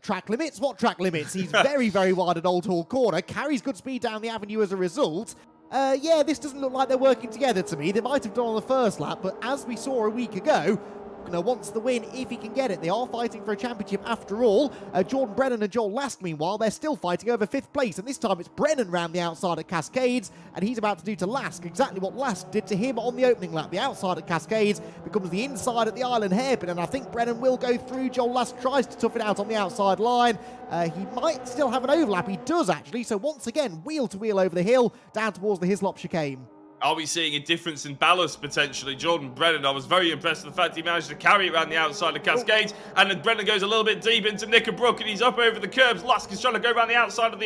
Track limits? What track limits? He's very, very wide at Old Hall Corner, carries good speed down the avenue as a result. Yeah, this doesn't look like they're working together to me. They might have done on the first lap, but as we saw a week ago, Buckner wants the win if he can get it. They are fighting for a championship after all. Jordan Brennan and Joel Lask, meanwhile, they're still fighting over 5th place, and this time it's Brennan round the outside at Cascades, and he's about to do to Lask exactly what Lask did to him on the opening lap. The outside at Cascades becomes the inside at the Island hairpin, and I think Brennan will go through. Joel Lask tries to tough it out on the outside line. He might still have an overlap. He does, actually. So once again, wheel to wheel over the hill, down towards the Hislop chicane. Are we seeing a difference in ballast, potentially? Jordan Brennan, I was very impressed with the fact he managed to carry it around the outside of Cascades, and then Brennan goes a little bit deep into Knickerbrook, and he's up over the curbs. Lask is trying to go around the outside of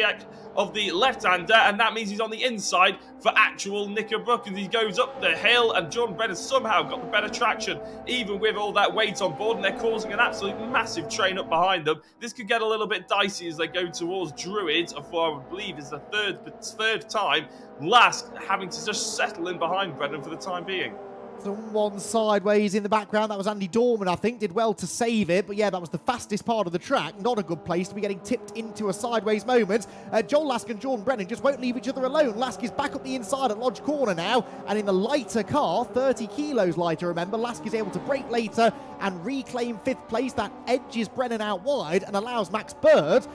the left-hander, and that means he's on the inside for actual Knickerbrook, and he goes up the hill, and Jordan Brennan somehow got the better traction, even with all that weight on board, and they're causing an absolute massive train up behind them. This could get a little bit dicey as they go towards Druids, for I would believe is the third time. Lask having to just settle in behind Brennan for the time being. Someone sideways in the background. That was Andy Dorman, I think. Did well to save it. But yeah, that was the fastest part of the track. Not a good place to be getting tipped into a sideways moment. Joel Lask and Jordan Brennan just won't leave each other alone. Lask is back up the inside at Lodge Corner now. And in the lighter car, 30 kilos lighter, remember, Lask is able to brake later and reclaim 5th place. That edges Brennan out wide and allows Max Bird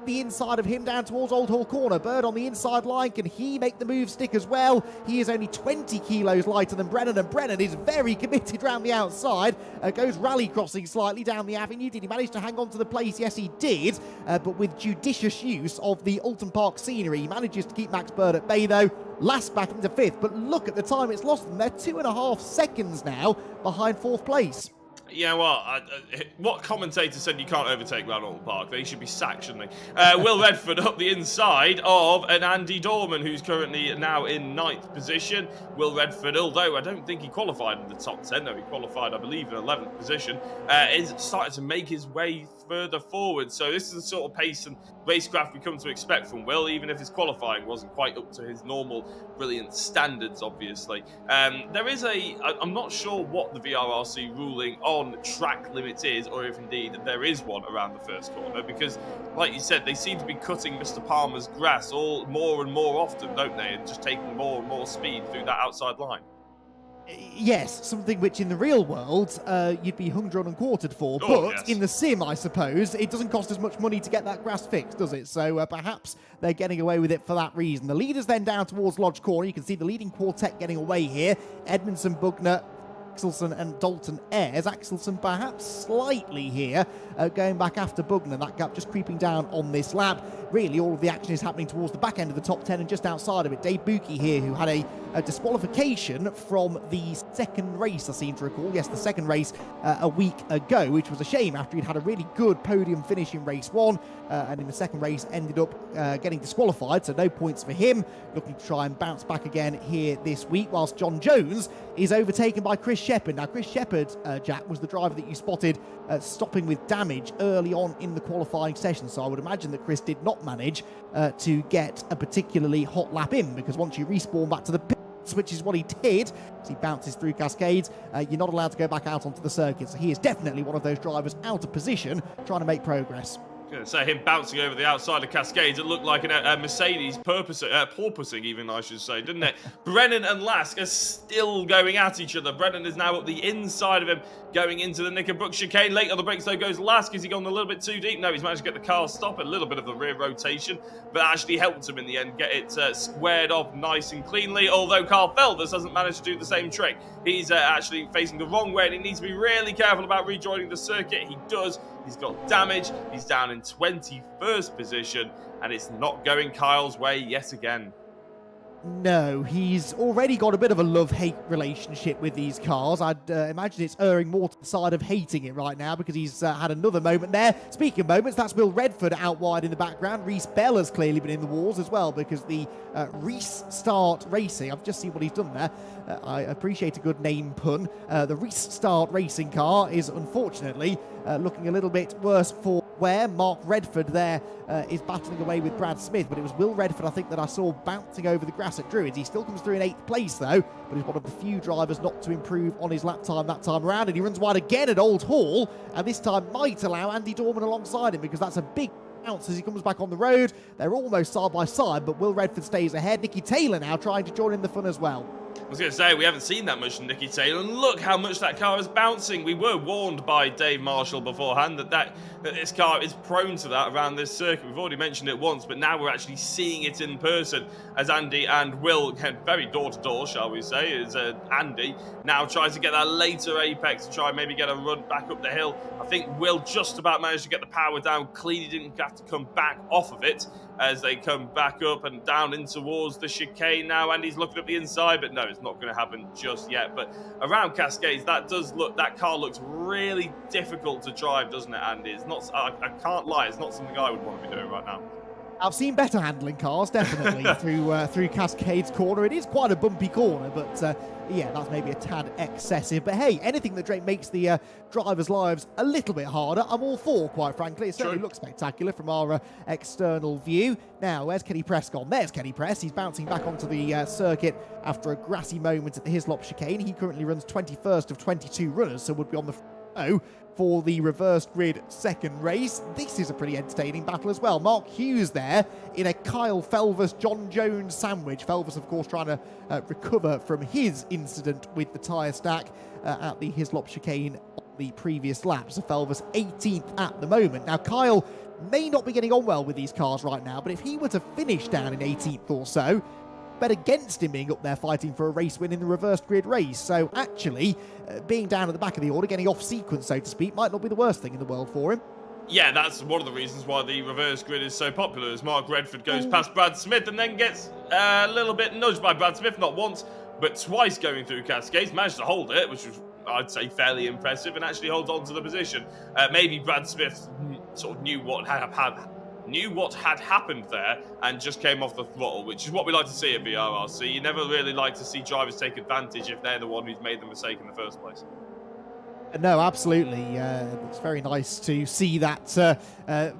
the inside of him down towards Old Hall Corner. Bird on the inside line. Can he make the move stick as well? He is only 20 kilos lighter than Brennan, and Brennan is very committed round the outside. Goes rally crossing slightly down the avenue. Did he manage to hang on to the place? Yes, he did, but with judicious use of the Oulton Park scenery. He manages to keep Max Bird at bay, though. Last back into 5th, but look at the time it's lost them. They're 2.5 seconds now behind 4th place. Yeah, well, what commentator said you can't overtake around Oulton Park? They should be sacked, shouldn't they? Will Redford up the inside of an Andy Dorman, who's currently now in 9th position. Will Redford, although I don't think he qualified in the top 10, though he qualified, I believe, in 11th position, is starting to make his way further forward. So this is the sort of pace and racecraft we come to expect from Will, even if his qualifying wasn't quite up to his normal brilliant standards, obviously. There is I'm not sure what the VRRC ruling on track limits is, or if indeed there is one around the first corner, because like you said, they seem to be cutting Mr. Palmer's grass more and more often, don't they, and just taking more and more speed through that outside line. Yes, something which in the real world you'd be hung, drawn and quartered for, but yes, in the sim, I suppose, it doesn't cost as much money to get that grass fixed, does it? So perhaps they're getting away with it for that reason. The leaders then down towards Lodge Corner. You can see the leading quartet getting away here. Edmondson, Bugner, Axelson and Dalton Ayres. Axelson perhaps slightly here, going back after Bugner. That gap just creeping down on this lap. Really, all of the action is happening towards the back end of the top 10 and just outside of it. Dave Buki here, who had a disqualification from the second race, I seem to recall. Yes, the second race a week ago, which was a shame after he'd had a really good podium finish in race 1, and in the second race ended up getting disqualified, so no points for him. Looking to try and bounce back again here this week, whilst John Jones is overtaken by Chris Shepherd. Now, Chris Shepherd, Jack, was the driver that you spotted stopping with damage early on in the qualifying session, so I would imagine that Chris did not manage to get a particularly hot lap in, because once you respawn back to the pits, which is what he did, as he bounces through Cascades, you're not allowed to go back out onto the circuit. So he is definitely one of those drivers out of position, trying to make progress. So him bouncing over the outside of Cascades, it looked like a Mercedes porpoising even, I should say, didn't it? Brennan and Lask are still going at each other. Brennan is now up the inside of him, going into the Knickerbrook chicane. Late on the brakes, though, goes Lask. Has he gone a little bit too deep? No, he's managed to get the car stop, a little bit of the rear rotation, but actually helped him in the end get it squared off nice and cleanly, although Carl Felders hasn't managed to do the same trick. He's actually facing the wrong way, and he needs to be really careful about rejoining the circuit. He does. He's got damage. He's down in 21st position, and it's not going Kyle's way yet again. No, he's already got a bit of a love-hate relationship with these cars. I'd imagine it's erring more to the side of hating it right now, because he's had another moment there. Speaking of moments, that's Will Redford out wide in the background. Reese Bell has clearly been in the wars as well, because the Reese Start Racing, I've just seen what he's done there. I appreciate a good name pun. The Reese Start Racing car is unfortunately looking a little bit worse for wear. Mark Redford there is battling away with Brad Smith, but it was Will Redford, I think, that I saw bouncing over the grass at Druids. He still comes through in 8th place, though, but he's one of the few drivers not to improve on his lap time that time around, and he runs wide again at Old Hall, and this time might allow Andy Dorman alongside him, because that's a big bounce as he comes back on the road. They're almost side by side, but Will Redford stays ahead. Nicky Taylor now trying to join in the fun as well. I was going to say, we haven't seen that much from Nicky Taylor, and look how much that car is bouncing. We were warned by Dave Marshall beforehand that this car is prone to that around this circuit. We've already mentioned it once, but now we're actually seeing it in person as Andy and Will, very door-to-door, shall we say, as Andy now tries to get that later apex to try and maybe get a run back up the hill. I think Will just about managed to get the power down clean. He didn't have to come back off of it as they come back up and down in towards the chicane now. Andy's looking up the inside, but no, it's not going to happen just yet. But around Cascades, that car looks really difficult to drive, doesn't it, Andy? It's not. I can't lie. It's not something I would want to be doing right now. I've seen better handling cars, definitely, through Cascades Corner. It is quite a bumpy corner, but yeah, that's maybe a tad excessive. But hey, anything that makes the drivers' lives a little bit harder, I'm all for, quite frankly. It certainly looks spectacular from our external view. Now, where's Kenny Press gone? There's Kenny Press. He's bouncing back onto the circuit after a grassy moment at the Hislop chicane. He currently runs 21st of 22 runners, so would be on the row for the reversed grid second race. This is a pretty entertaining battle as well. Mark Hughes there in a Kyle Felvers, John Jones sandwich. Felvers, of course, trying to recover from his incident with the tyre stack at the Hislop chicane on the previous lap. So Felvers 18th at the moment. Now, Kyle may not be getting on well with these cars right now, but if he were to finish down in 18th or so, bet against him being up there fighting for a race win in the reversed grid race. So actually, being down at the back of the order, getting off sequence, so to speak, might not be the worst thing in the world for him. Yeah, that's one of the reasons why the reverse grid is so popular, as Mark Redford goes past Brad Smith and then gets a little bit nudged by Brad Smith, not once, but twice going through Cascades, managed to hold it, which was, I'd say, fairly impressive, and actually holds on to the position. Maybe Brad Smith sort of knew what had happened there and just came off the throttle, which is what we like to see at VRRC. You never really like to see drivers take advantage if they're the one who's made the mistake in the first place. No, absolutely. It's very nice to see that,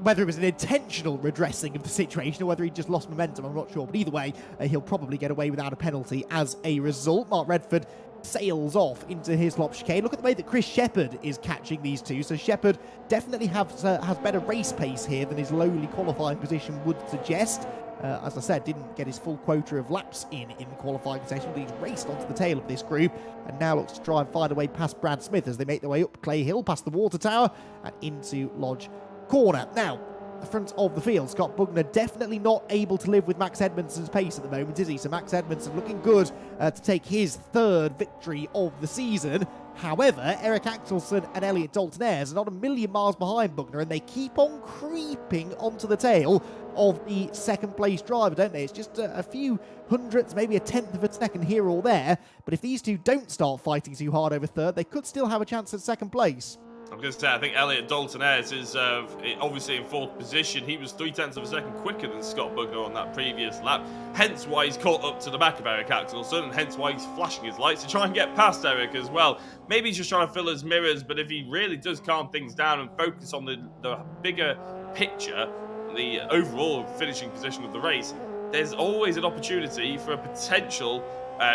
whether it was an intentional redressing of the situation or whether he just lost momentum, I'm not sure. But either way, he'll probably get away without a penalty as a result. Mark Redford sails off into his Hislop chicane. Look at the way that Chris Shepherd is catching these two. So Shepherd definitely has better race pace here than his lowly qualifying position would suggest. As I said, didn't get his full quota of laps in the qualifying session, but he's raced onto the tail of this group and now looks to try and find a way past Brad Smith as they make their way up Clay Hill, past the water tower and into Lodge Corner. Now, the front of the field, Scott Bugner definitely not able to live with Max Edmondson's pace at the moment, is he? So Max Edmondson looking good to take his third victory of the season. However, Eric Axelson and Elliot Dalton-Ayres are not a million miles behind Bugner, and they keep on creeping onto the tail of the second place driver, don't they? It's just a few hundredths, maybe a tenth of a second here or there, but if these two don't start fighting too hard over third, they could still have a chance at second place. I'm going to say, I think Elliot Dalton-Ayres is obviously in fourth position. He was 0.3 of a second quicker than Scott Bugner on that previous lap, hence why he's caught up to the back of Eric Axelson, and hence why he's flashing his lights to try and get past Eric as well. Maybe he's just trying to fill his mirrors, but if he really does calm things down and focus on the bigger picture, the overall finishing position of the race, there's always an opportunity for a potential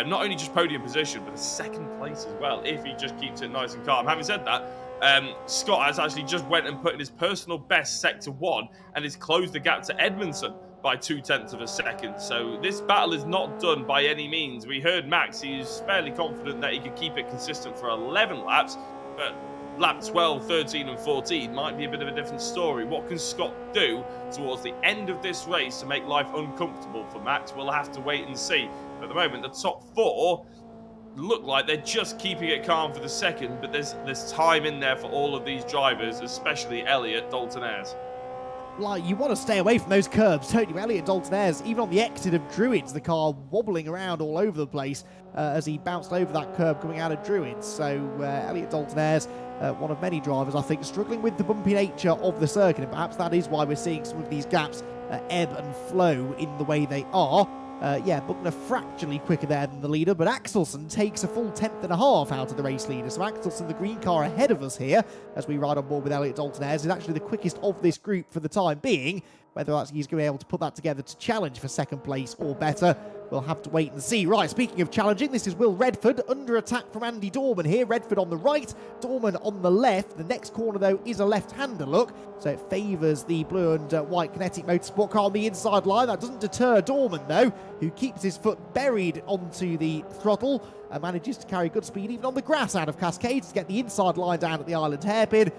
not only just podium position, but a second place as well, if he just keeps it nice and calm. Having said that, Scott has actually just went and put in his personal best sector 1 and has closed the gap to Edmondson by 0.2 of a second. So this battle is not done by any means. We heard Max, he's fairly confident that he could keep it consistent for 11 laps, but lap 12, 13 and 14 might be a bit of a different story. What can Scott do towards the end of this race to make life uncomfortable for Max? We'll have to wait and see. But at the moment, the top 4 look like they're just keeping it calm for the second, but there's time in there for all of these drivers, especially Elliot Dalton-Ayres. Like, you want to stay away from those curbs, don't you? Elliot Dalton-Ayres, even on the exit of Druids, the car wobbling around all over the place as he bounced over that curb coming out of Druids. So Elliot Dalton-Ayres, one of many drivers, I think, struggling with the bumpy nature of the circuit, and perhaps that is why we're seeing some of these gaps ebb and flow in the way they are. Yeah, Bugner fractionally quicker there than the leader, but Axelson takes a full 10.5 out of the race leader. So Axelson, the green car ahead of us here, as we ride on board with Elliot Dalton-Ayres, is actually the quickest of this group for the time being. Whether that's he's going to be able to put that together to challenge for second place or better, we'll have to wait and see. Right, speaking of challenging, this is Will Redford under attack from Andy Dorman here. Redford on the right, Dorman on the left. The next corner, though, is a left-hander look, so it favours the blue and white Kinetic Motorsport car on the inside line. That doesn't deter Dorman, though, who keeps his foot buried onto the throttle and manages to carry good speed even on the grass out of Cascades to get the inside line down at the island hairpin.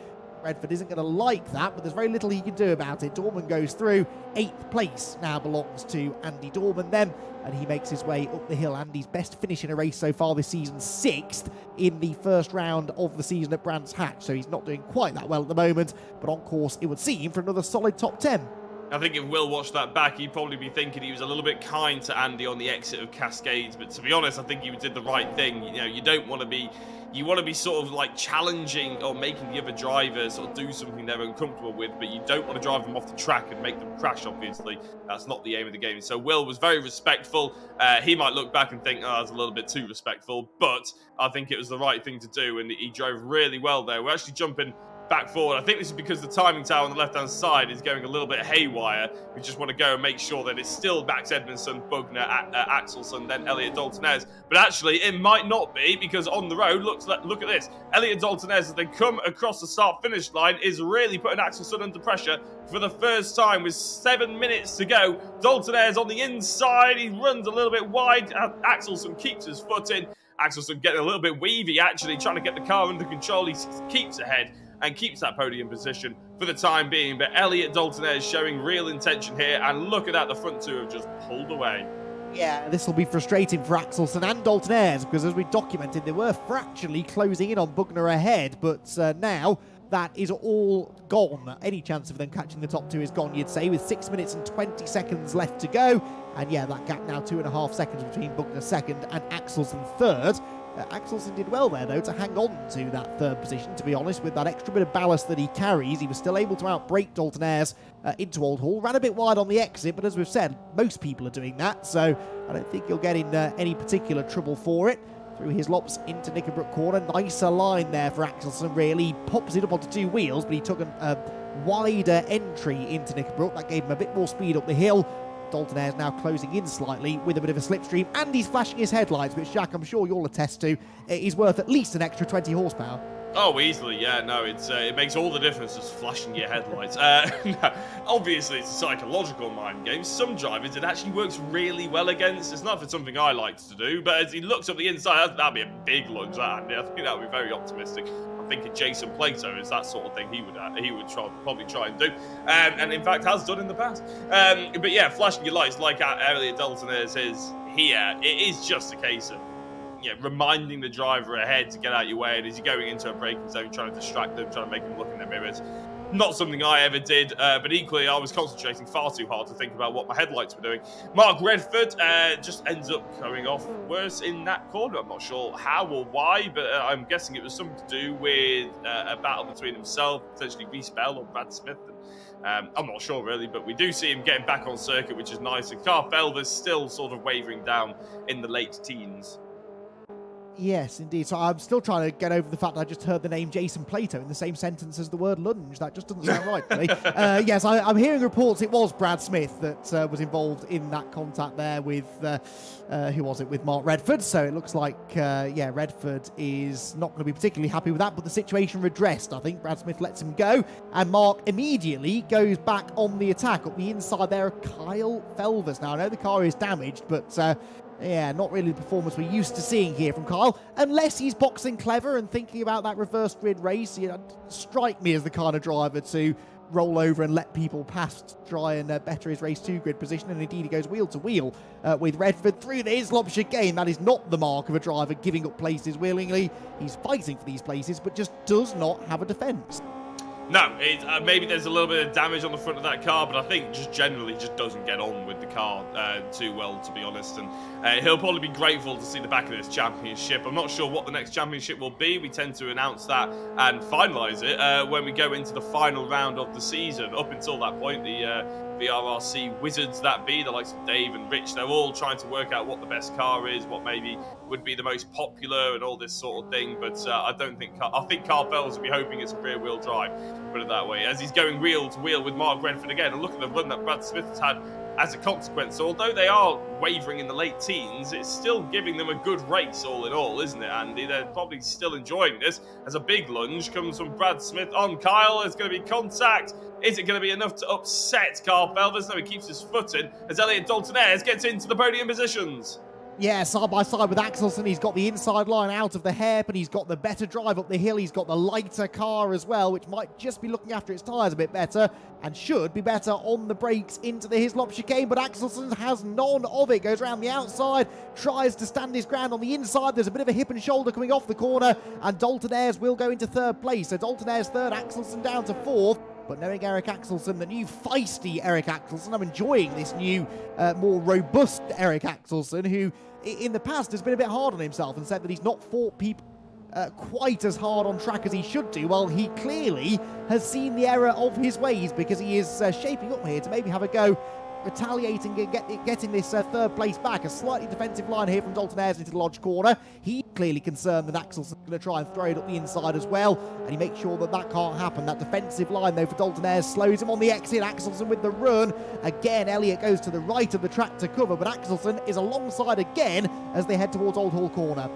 Redford isn't going to like that, but there's very little he can do about it. Dorman goes through. 8th place now belongs to Andy Dorman then, and he makes his way up the hill. Andy's best finish in a race so far this season, 6th in the first round of the season at Brands Hatch, so he's not doing quite that well at the moment, but on course, it would seem, for another solid top 10. I think if Will watched that back, he'd probably be thinking he was a little bit kind to Andy on the exit of Cascades. But to be honest, I think he did the right thing. You know, you don't want to be, you want to be sort of like challenging or making the other drivers sort of do something they're uncomfortable with, but you don't want to drive them off the track and make them crash, obviously. That's not the aim of the game. So Will was very respectful. He might look back and think, oh, that's a little bit too respectful, but I think it was the right thing to do, and he drove really well there. We're actually jumping back forward. I think this is because the timing tower on the left-hand side is going a little bit haywire. We just want to go and make sure that it's still Max Edmondson, Bugner, Axelson, then Elliot Daltonez. But actually, it might not be, because on the road, look at this. Elliot Daltonez, as they come across the start-finish line, is really putting Axelson under pressure for the first time with 7 minutes to go. Daltonez on the inside. He runs a little bit wide. Axelson keeps his foot in. Axelson getting a little bit weavy, actually, trying to get the car under control. He keeps ahead and keeps that podium position for the time being. But Elliot Daltonez showing real intention here, and look at that, the front two have just pulled away. Yeah, this will be frustrating for Axelson and Daltonez, because as we documented, they were fractionally closing in on Bugner ahead, but now that is all gone. Any chance of them catching the top two is gone, you'd say, with 6 minutes and 20 seconds left to go. And yeah, that gap now 2.5 seconds between Bugner second and Axelson third. Axelson did well there, though, to hang on to that third position, to be honest. With that extra bit of ballast that he carries, he was still able to outbrake Daltonez into Old Hall. Ran a bit wide on the exit, but as we've said, most people are doing that, so I don't think he'll get in any particular trouble for it. Through his lops into Knickerbrook corner. Nicer line there for Axelson, really. He pops it up onto two wheels, but he took a wider entry into Knickerbrook. That gave him a bit more speed up the hill. Daltonez now closing in slightly with a bit of a slipstream, and he's flashing his headlights, which, Jack, I'm sure you'll attest to, is worth at least an extra 20 horsepower. Oh, easily, yeah. No, it makes all the difference just flashing your headlights. No, obviously, it's a psychological mind game. Some drivers it actually works really well against. It's not for something I like to do, but as he looks up the inside, that'd be a big lunge, that, Andy. I think that would be very optimistic. I'm thinking Jason Plato is that sort of thing he would probably try and do, and in fact has done in the past. But yeah, flashing your lights like Elliot Daltonez is here. It is just a case of reminding the driver ahead to get out your way, and as you're going into a braking zone, trying to distract them, trying to make them look in their mirrors. Not something I ever did, but equally I was concentrating far too hard to think about what my headlights were doing. Mark Redford just ends up coming off worse in that corner. I'm not sure how or why, but I'm guessing it was something to do with a battle between himself, potentially Reese Bell or Brad Smith. I'm not sure really, but we do see him getting back on circuit, which is nice. And Carl Felder's still sort of wavering down in the late teens. Yes, indeed. So I'm still trying to get over the fact that I just heard the name Jason Plato in the same sentence as the word lunge. That just doesn't sound right to me. Yes, I'm hearing reports it was Brad Smith that was involved in that contact there with, who was it, with Mark Redford. So it looks like, Redford is not going to be particularly happy with that, but the situation redressed. I think Brad Smith lets him go, and Mark immediately goes back on the attack. Up the inside there, Kyle Felvers. Now, I know the car is damaged, but yeah, not really the performance we're used to seeing here from Kyle, unless he's boxing clever and thinking about that reverse grid race. Strike me as the kind of driver to roll over and let people pass to try and better his race 2 grid position, and indeed he goes wheel to wheel with Redford through the Islop chicane. That is not the mark of a driver giving up places willingly. He's fighting for these places, but just does not have a defence. No, maybe there's a little bit of damage on the front of that car, but I think just generally just doesn't get on with the car too well, to be honest. And he'll probably be grateful to see the back of this championship. I'm not sure what the next championship will be. We tend to announce that and finalise it when we go into the final round of the season. Up until that point, the VRRC wizards that be, the likes of Dave and Rich. They're all trying to work out what the best car is, what maybe would be the most popular and all this sort of thing. But I think Carl Fells will be hoping it's a rear-wheel drive, put it that way, as he's going wheel to wheel with Mark Renford again. And look at the run that Brad Smith has had as a consequence. So although they are wavering in the late teens, it's still giving them a good race all in all, isn't it, Andy? They're probably still enjoying this, as a big lunge comes from Brad Smith on Kyle. There's going to be contact. Is it going to be enough to upset Carl Felvers? No, he keeps his foot in as Elliot Dalton-Ayres gets into the podium positions. Yeah, side by side with Axelsen. He's got the inside line out of the hairpin. He's got the better drive up the hill. He's got the lighter car as well, which might just be looking after its tyres a bit better and should be better on the brakes into the Hislop chicane. But Axelsen has none of it. Goes around the outside, tries to stand his ground on the inside. There's a bit of a hip and shoulder coming off the corner, and Dalton-Ayres will go into third place. So Dalton-Ayres third, Axelsen down to fourth. But knowing Eric Axelsen, the new feisty Eric Axelsen, I'm enjoying this new, more robust Eric Axelsen, who in the past has been a bit hard on himself and said that he's not fought people quite as hard on track as he should do. Well, he clearly has seen the error of his ways, because he is shaping up here to maybe have a go retaliating and getting this third place back. A slightly defensive line here from Dalton-Ayres into the Lodge corner. He's clearly concerned that Axelsen's going to try and throw it up the inside as well, and he makes sure that that can't happen. That defensive line, though, for Dalton-Ayres slows him on the exit. Axelsen with the run. Again, Elliott goes to the right of the track to cover, but Axelsen is alongside again as they head towards Old Hall corner.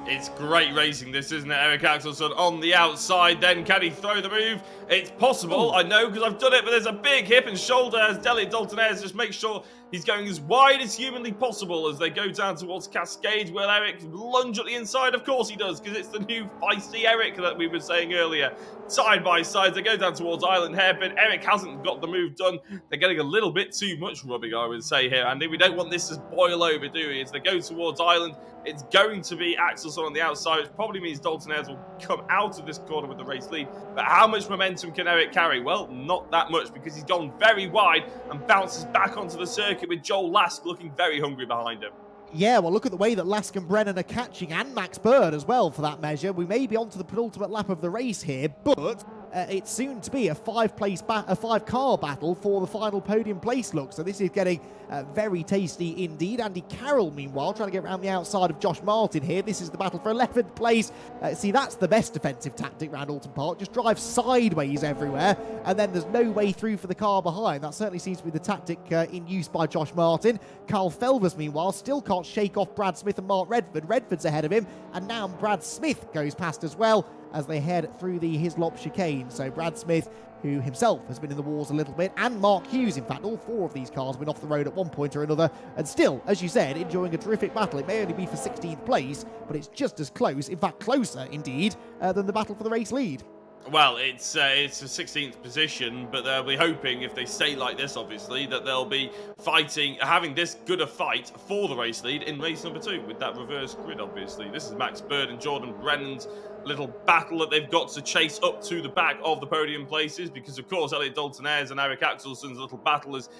It's great racing, this, isn't it? Eric Axelsen on the outside, then can he throw the move? It's possible, I know, because I've done it, but there's a big hip and shoulder as Elliot Dalton-Ayres just makes sure he's going as wide as humanly possible as they go down towards Cascade. Will Eric lunge at the inside? Of course he does, because it's the new feisty Eric that we were saying earlier. Side by side, they go down towards Island Hairpin. Eric hasn't got the move done. They're getting a little bit too much rubbing, I would say here, Andy. We don't want this to boil over, do we? As they go towards Island, it's going to be Axelsen on the outside, which probably means Dalton-Ayres will come out of this corner with the race lead. But how much momentum can Eric carry? Well, not that much, because he's gone very wide and bounces back onto the circuit with Joel Lask looking very hungry behind him. Yeah, well, look at the way that Lask and Brennan are catching, and Max Bird as well, for that measure. We may be on to the penultimate lap of the race here, but it's soon to be a five-car battle for the final podium place look. So this is getting very tasty indeed. Andy Carroll, meanwhile, trying to get around the outside of Josh Martin here. This is the battle for 11th place. See, that's the best defensive tactic around Oulton Park. Just drive sideways everywhere, and then there's no way through for the car behind. That certainly seems to be the tactic in use by Josh Martin. Carl Felvers, meanwhile, still can't shake off Brad Smith and Mark Redford. Redford's ahead of him, and now Brad Smith goes past as well as they head through the Hislop chicane. So Brad Smith, who himself has been in the wars a little bit, and Mark Hughes, in fact, all four of these cars have been off the road at one point or another, and still, as you said, enjoying a terrific battle. It may only be for 16th place, but it's just as close, in fact closer indeed, than the battle for the race lead. Well, it's a 16th position, but they'll be hoping, if they stay like this, obviously, that they'll be having this good a fight for the race lead in race number 2 with that reverse grid, obviously. This is Max Bird and Jordan Brennan's little battle that they've got to chase up to the back of the podium places, because, of course, Elliot Dalton-Ayres and Eric Axelsen's little battle has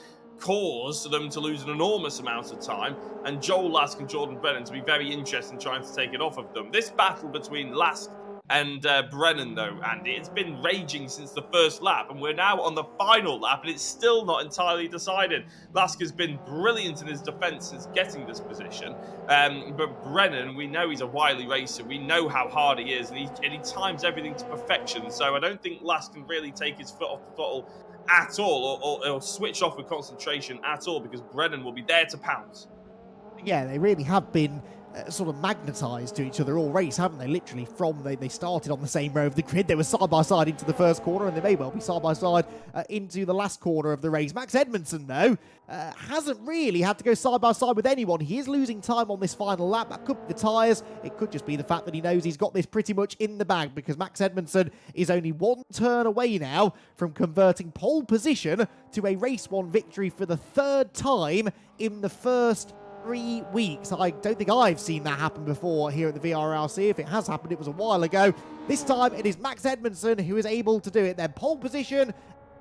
caused them to lose an enormous amount of time, and Joel Lask and Jordan Brennan to be very interested in trying to take it off of them. This battle between Lask and Brennan, though, Andy, it's been raging since the first lap, and we're now on the final lap, and it's still not entirely decided. Lask has been brilliant in his defence since getting this position, but Brennan, we know he's a wily racer. We know how hard he is, and he times everything to perfection. So I don't think Lask can really take his foot off the throttle at all, or switch off with concentration at all, because Brennan will be there to pounce. Yeah, they really have been sort of magnetised to each other all race, haven't they? Literally from they started on the same row of the grid. They were side by side into the first corner, and they may well be side by side into the last corner of the race. Max Edmondson, though, hasn't really had to go side by side with anyone. He is losing time on this final lap. That could be the tyres. It could just be the fact that he knows he's got this pretty much in the bag, because Max Edmondson is only one turn away now from converting pole position to a race 1 victory for the 3rd time in the first 3 weeks. I don't think I've seen that happen before here at the VRRC. If it has happened, it was a while ago. This time it is Max Edmondson who is able to do it. Then pole position,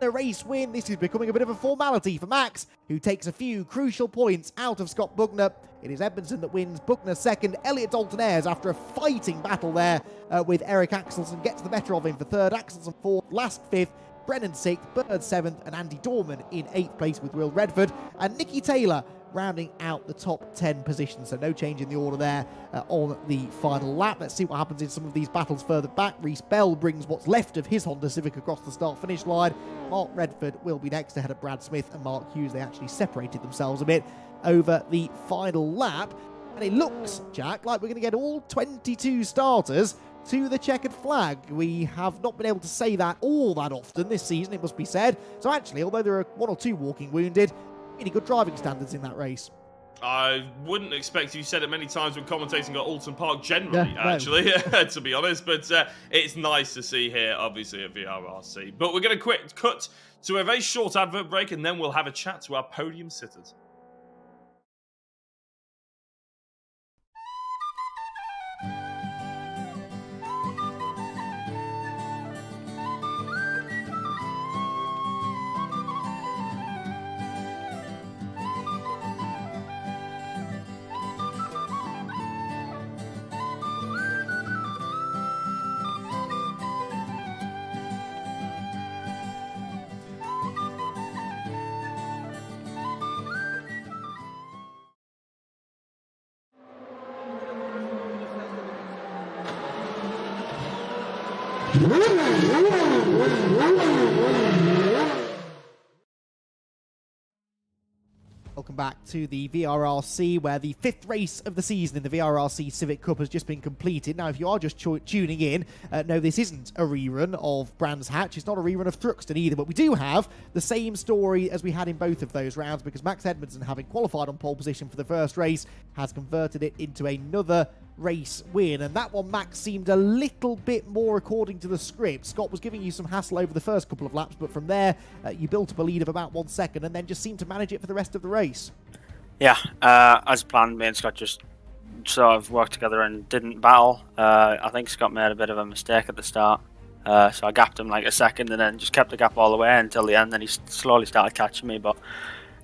a race win. This is becoming a bit of a formality for Max, who takes a few crucial points out of Scott Bugner. It is Edmondson that wins, Bugner second, Elliot Dalton-Ayres, after a fighting battle there with Eric Axelsen, gets the better of him for 3rd, Axelsen 4th, Lask 5th, Brennan 6th, Bird 7th, and Andy Dorman in 8th place with Will Redford, and Nicky Taylor rounding out the top 10 positions. So no change in the order there on the final lap. Let's see what happens in some of these battles further back. Reece Bell brings what's left of his Honda Civic across the start-finish line. Mark Redford will be next ahead of Brad Smith and Mark Hughes. They actually separated themselves a bit over the final lap. And it looks, Jack, like we're going to get all 22 starters to the checkered flag. We have not been able to say that all that often this season, it must be said. So actually, although there are 1 or 2 walking wounded, really good driving standards in that race. I wouldn't expect you said it many times when commentating at Oulton Park generally, No. actually, to be honest. But it's nice to see here, obviously, at VRRC. But we're going to cut to a very short advert break, and then we'll have a chat to our podium sitters. Welcome back to the VRRC, where the 5th race of the season in the VRRC Civic Cup has just been completed. Now, if you are just tuning in, no, this isn't a rerun of Brands Hatch. It's not a rerun of Thruxton either, but we do have the same story as we had in both of those rounds, because Max Edmondson, having qualified on pole position for the first race, has converted it into another race win. And that one, Max, seemed a little bit more according to the script. Scott was giving you some hassle over the first couple of laps, but from there you built up a lead of about 1 second and then just seemed to manage it for the rest of the race. Yeah, as planned, me and Scott just sort of worked together and didn't battle. I think Scott made a bit of a mistake at the start, so I gapped him like a second and then just kept the gap all the way until the end. Then he slowly started catching me, but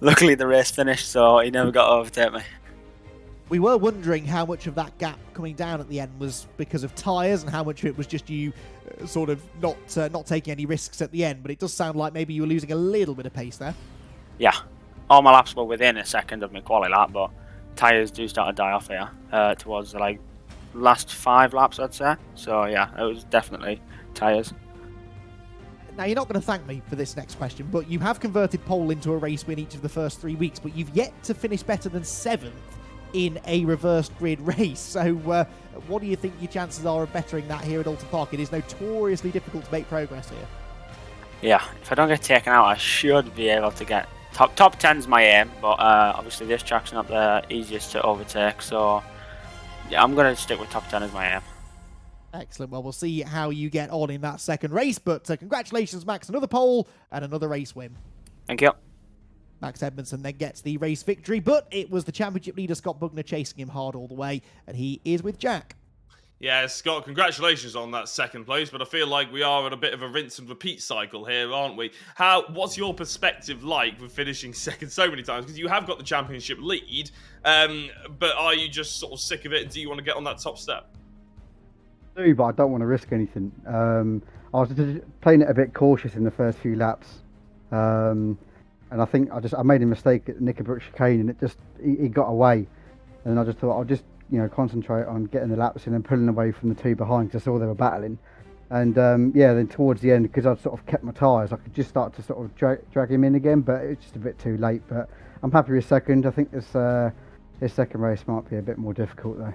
luckily the race finished, so he never got to overtake me. We were wondering how much of that gap coming down at the end was because of tyres and how much of it was just you sort of not taking any risks at the end, but it does sound like maybe you were losing a little bit of pace there. Yeah, all my laps were within a second of my quali lap, but tyres do start to die off here towards the last 5 laps, I'd say. So yeah, it was definitely tyres. Now, you're not going to thank me for this next question, but you have converted pole into a race win each of the first 3 weeks, but you've yet to finish better than 7th in a reversed grid race. So what do you think your chances are of bettering that here at Oulton Park? It is notoriously difficult to make progress here. Yeah, if I don't get taken out, I should be able to get top 10's my aim, but obviously this track's not the easiest to overtake, so yeah, I'm going to stick with top 10 as my aim. Excellent. Well, we'll see how you get on in that second race, but congratulations, Max. Another pole and another race win. Thank you. Max Edmondson then gets the race victory, but it was the championship leader, Scott Bugner, chasing him hard all the way, and he is with Jack. Yeah, Scott, congratulations on that second place, but I feel like we are at a bit of a rinse and repeat cycle here, aren't we? What's your perspective like with finishing second so many times? Because you have got the championship lead, but are you just sort of sick of it, and do you want to get on that top step? I do, but I don't want to risk anything. I was just playing it a bit cautious in the first few laps. And I think I made a mistake at Knickerbrook chicane, and it just he got away. And I just thought I'll just concentrate on getting the laps in and pulling away from the 2 behind, because I saw they were battling. And then towards the end, because I'd sort of kept my tyres, I could just start to sort of drag him in again, but it's just a bit too late. But I'm happy with second. I think this second race might be a bit more difficult though.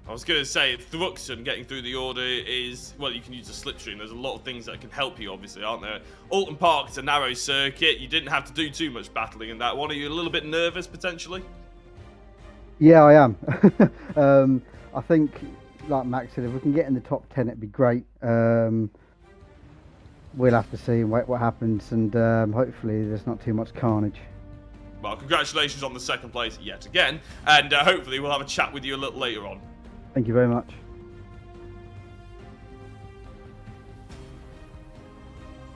I was going to say, Thruxton getting through the order is, well, you can use a slipstream. There's a lot of things that can help you, obviously, aren't there? Oulton Park, it's a narrow circuit. You didn't have to do too much battling in that one. Are you a little bit nervous, potentially? Yeah, I am. I think, like Max said, if we can get in the top 10, it'd be great. We'll have to see what happens, and hopefully there's not too much carnage. Well, congratulations on the second place yet again, and hopefully we'll have a chat with you a little later on. Thank you very much.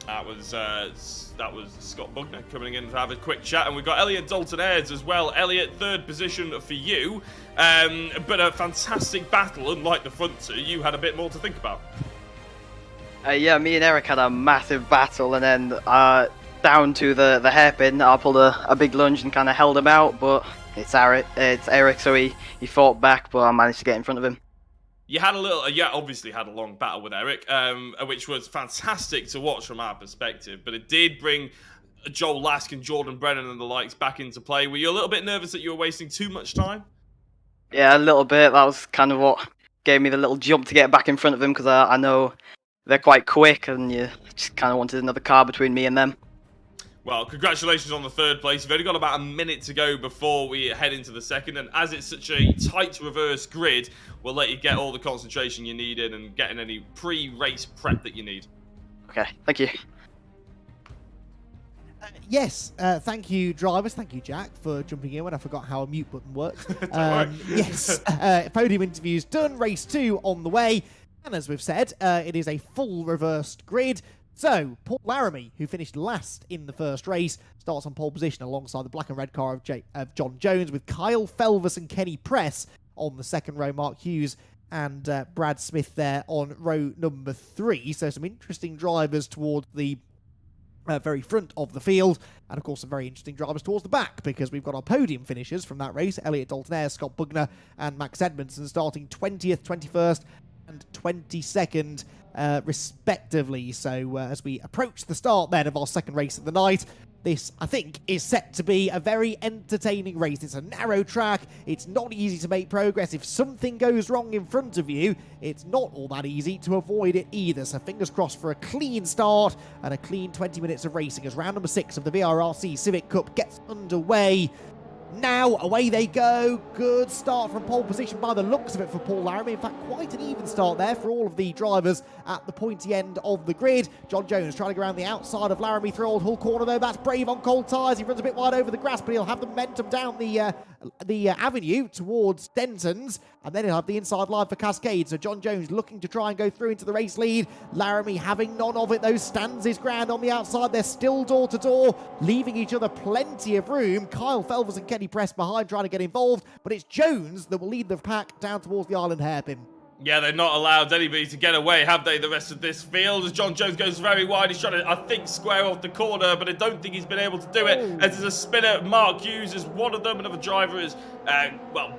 That was Scott Bugner coming in to have a quick chat, and we've got Elliot Dalton-Ayres as well. Elliot, 3rd position for you, but a fantastic battle. Unlike the front two, you had a bit more to think about. Yeah, me and Eric had a massive battle, and then down to the hairpin, I pulled a big lunge and kind of held him out, but it's Eric, so he fought back, but I managed to get in front of him. You had obviously had a long battle with Eric, which was fantastic to watch from our perspective, but it did bring Joel Lask and Jordan Brennan and the likes back into play. Were you a little bit nervous that you were wasting too much time? Yeah, a little bit. That was kind of what gave me the little jump to get back in front of him, because I know they're quite quick, and you just kind of wanted another car between me and them. Well, congratulations on the third place. You've only got about a minute to go before we head into the second, and as it's such a tight reverse grid, we'll let you get all the concentration you need in and get in any pre-race prep that you need. Okay, thank you. Yes, thank you, drivers. Thank you, Jack, for jumping in when I forgot how a mute button works. Yes, podium interviews done. Race 2 on the way. And as we've said, it is a full reversed grid. So, Paul Laramie, who finished last in the first race, starts on pole position alongside the black and red car of John Jones, with Kyle Felvers and Kenny Press on the second row, Mark Hughes and Brad Smith there on row number 3. So some interesting drivers towards the very front of the field, and of course some very interesting drivers towards the back, because we've got our podium finishers from that race: Elliot Dalton-Ayres, Scott Bugner and Max Edmondson, starting 20th, 21st and 22nd respectively. So as we approach the start then of our second race of the night, this, I think, is set to be a very entertaining race. It's a narrow track. It's not easy to make progress. If something goes wrong in front of you, it's not all that easy to avoid it either. So fingers crossed for a clean start and a clean 20 minutes of racing as round number 6 of the VRRC Civic Cup gets underway. Now, away they go. Good start from pole position by the looks of it for Paul Laramie. In fact, quite an even start there for all of the drivers at the pointy end of the grid. John Jones trying to go around the outside of Laramie through Old Hull Corner, though. That's brave on cold tyres. He runs a bit wide over the grass, but he'll have the momentum down the avenue towards Denton's, and then he'll have the inside line for Cascade. So John Jones looking to try and go through into the race lead. Laramie having none of it, though, stands his ground on the outside. They're still door to door, leaving each other plenty of room. Kyle Felvers and Kenny Press behind trying to get involved, but it's Jones that will lead the pack down towards the island hairpin. Yeah, they've not allowed anybody to get away, have they, the rest of this field? As John Jones goes very wide, he's trying to, I think, square off the corner, but I don't think he's been able to do it. As there's a spinner, Mark Hughes is one of them. Another driver is,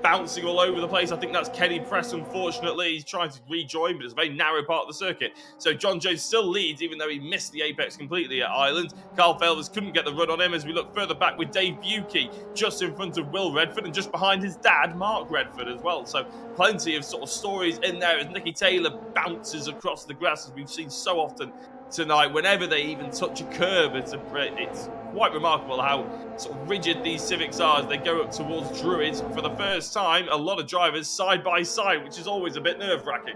bouncing all over the place. I think that's Kenny Press, unfortunately. He's trying to rejoin, but it's a very narrow part of the circuit. So John Jones still leads, even though he missed the apex completely at Island. Carl Felvers couldn't get the run on him as we look further back with Dave Bukey just in front of Will Redford and just behind his dad, Mark Redford, as well. So plenty of sort of stories in there as Nicky Taylor bounces across the grass, as we've seen so often tonight. Whenever they even touch a curb, it's quite remarkable how sort of rigid these Civics are as they go up towards Druids for the first time. A lot of drivers side by side, which is always a bit nerve-wracking.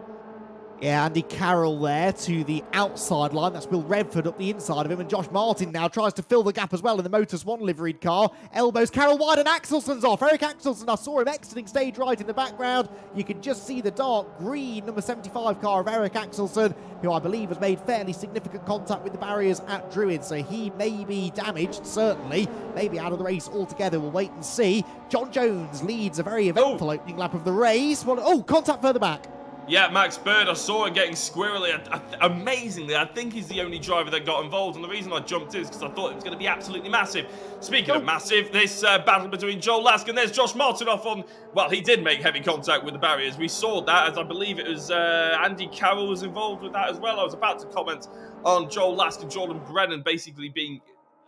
Yeah, Andy Carroll there to the outside line. That's Will Redford up the inside of him. And Josh Martin now tries to fill the gap as well in the Motus 1 liveried car. Elbows Carroll wide and Axelson's off. Eric Axelson, I saw him exiting stage right in the background. You can just see the dark green number 75 car of Eric Axelson, who I believe has made fairly significant contact with the barriers at Druid. So he may be damaged, certainly. Maybe out of the race altogether. We'll wait and see. John Jones leads a very eventful opening lap of the race. Contact further back. Yeah, Max Bird, I saw him getting squirrely. Amazingly, I think he's the only driver that got involved, and the reason I jumped in is because I thought it was going to be absolutely massive. Speaking of massive, this battle between Joel Lask and there's Josh Martin off on... Well, he did make heavy contact with the barriers. We saw that, as I believe it was Andy Carroll was involved with that as well. I was about to comment on Joel Lask and Jordan Brennan basically being,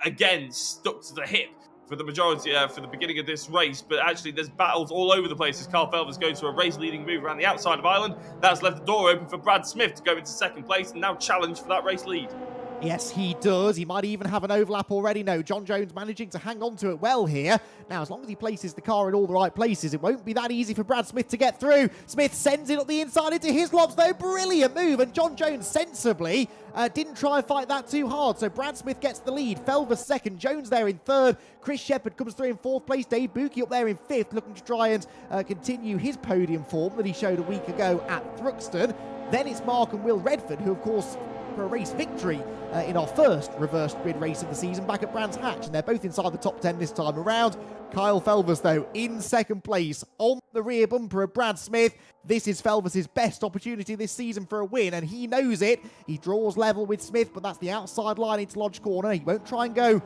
again, stuck to the hip for the majority, for the beginning of this race, but actually there's battles all over the place as Carl Felvers goes to a race-leading move around the outside of Ireland. That's left the door open for Brad Smith to go into second place and now challenge for that race lead. Yes, he does. He might even have an overlap already. No, John Jones managing to hang on to it well here. Now, as long as he places the car in all the right places, it won't be that easy for Brad Smith to get through. Smith sends it up the inside into his lobs, though. Brilliant move. And John Jones sensibly didn't try and fight that too hard. So Brad Smith gets the lead. Felvers second. Jones there in third. Chris Shepherd comes through in fourth place. Dave Bukey up there in fifth, looking to try and continue his podium form that he showed a week ago at Thruxton. Then it's Mark and Will Redford, who, of course, for a race victory, in our first reverse grid race of the season back at Brands Hatch, and they're both inside the top 10 this time around. Kyle Felvers, though, in second place on the rear bumper of Brad Smith. This is Felvers' best opportunity this season for a win, and he knows it. He draws level with Smith, but that's the outside line into Lodge Corner. He won't try and go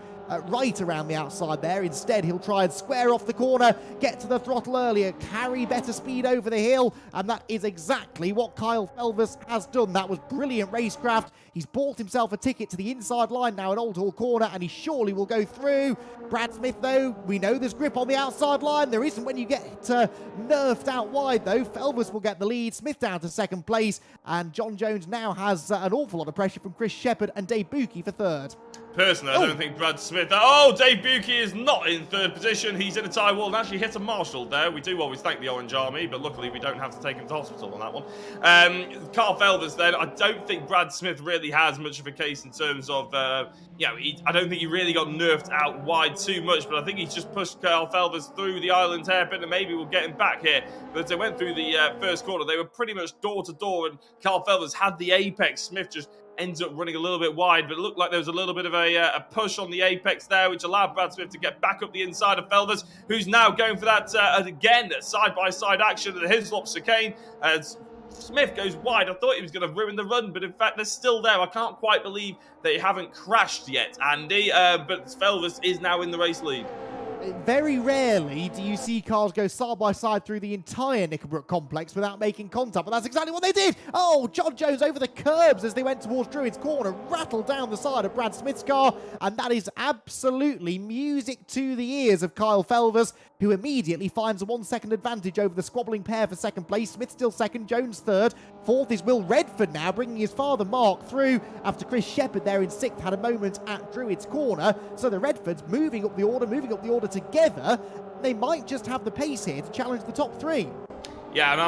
right around the outside there. Instead, he'll try and square off the corner, get to the throttle earlier, carry better speed over the hill, and that is exactly what Kyle Felvers has done. That was brilliant racecraft. He's bought himself a ticket to the inside line now at Old Hall Corner, and he surely will go through. Brad Smith, though, we know there's grip on the outside line. There isn't when you get nerfed out wide, though. Felvers will get the lead. Smith down to second place, and John Jones now has an awful lot of pressure from Chris Shepherd and Dave Buki for third. Personally, I don't think Brad Smith... Oh, Dave Buki is not in third position. He's in a tie wall and actually hit a marshal there. We do always thank the Orange Army, but luckily we don't have to take him to hospital on that one. Carl Felvers then, I don't think Brad Smith really has much of a case in terms of... I don't think he really got nerfed out wide too much, but I think he's just pushed Carl Felvers through the island hairpin, and maybe we'll get him back here. But as they went through the first quarter, they were pretty much door to door, and Carl Felvers had the apex. Smith just ends up running a little bit wide, but it looked like there was a little bit of a push on the apex there, which allowed Brad Smith to get back up the inside of Felvers, who's now going for that, again, side-by-side action at the Hislop chicane. As Smith goes wide, I thought he was going to ruin the run, but in fact, they're still there. I can't quite believe they haven't crashed yet, Andy, but Felvers is now in the race lead. Very rarely do you see cars go side by side through the entire Knickerbrook complex without making contact, but that's exactly what they did. Oh, John Jones over the curbs as they went towards Druid's Corner, rattled down the side of Brad Smith's car, and that is absolutely music to the ears of Kyle Felvers, who immediately finds a 1 second advantage over the squabbling pair for second place. Smith still second, Jones third. Fourth is Will Redford now, bringing his father Mark through after Chris Shepherd there in sixth had a moment at Druid's Corner. So the Redfords moving up the order together. They might just have the pace here to challenge the top three. Yeah, and I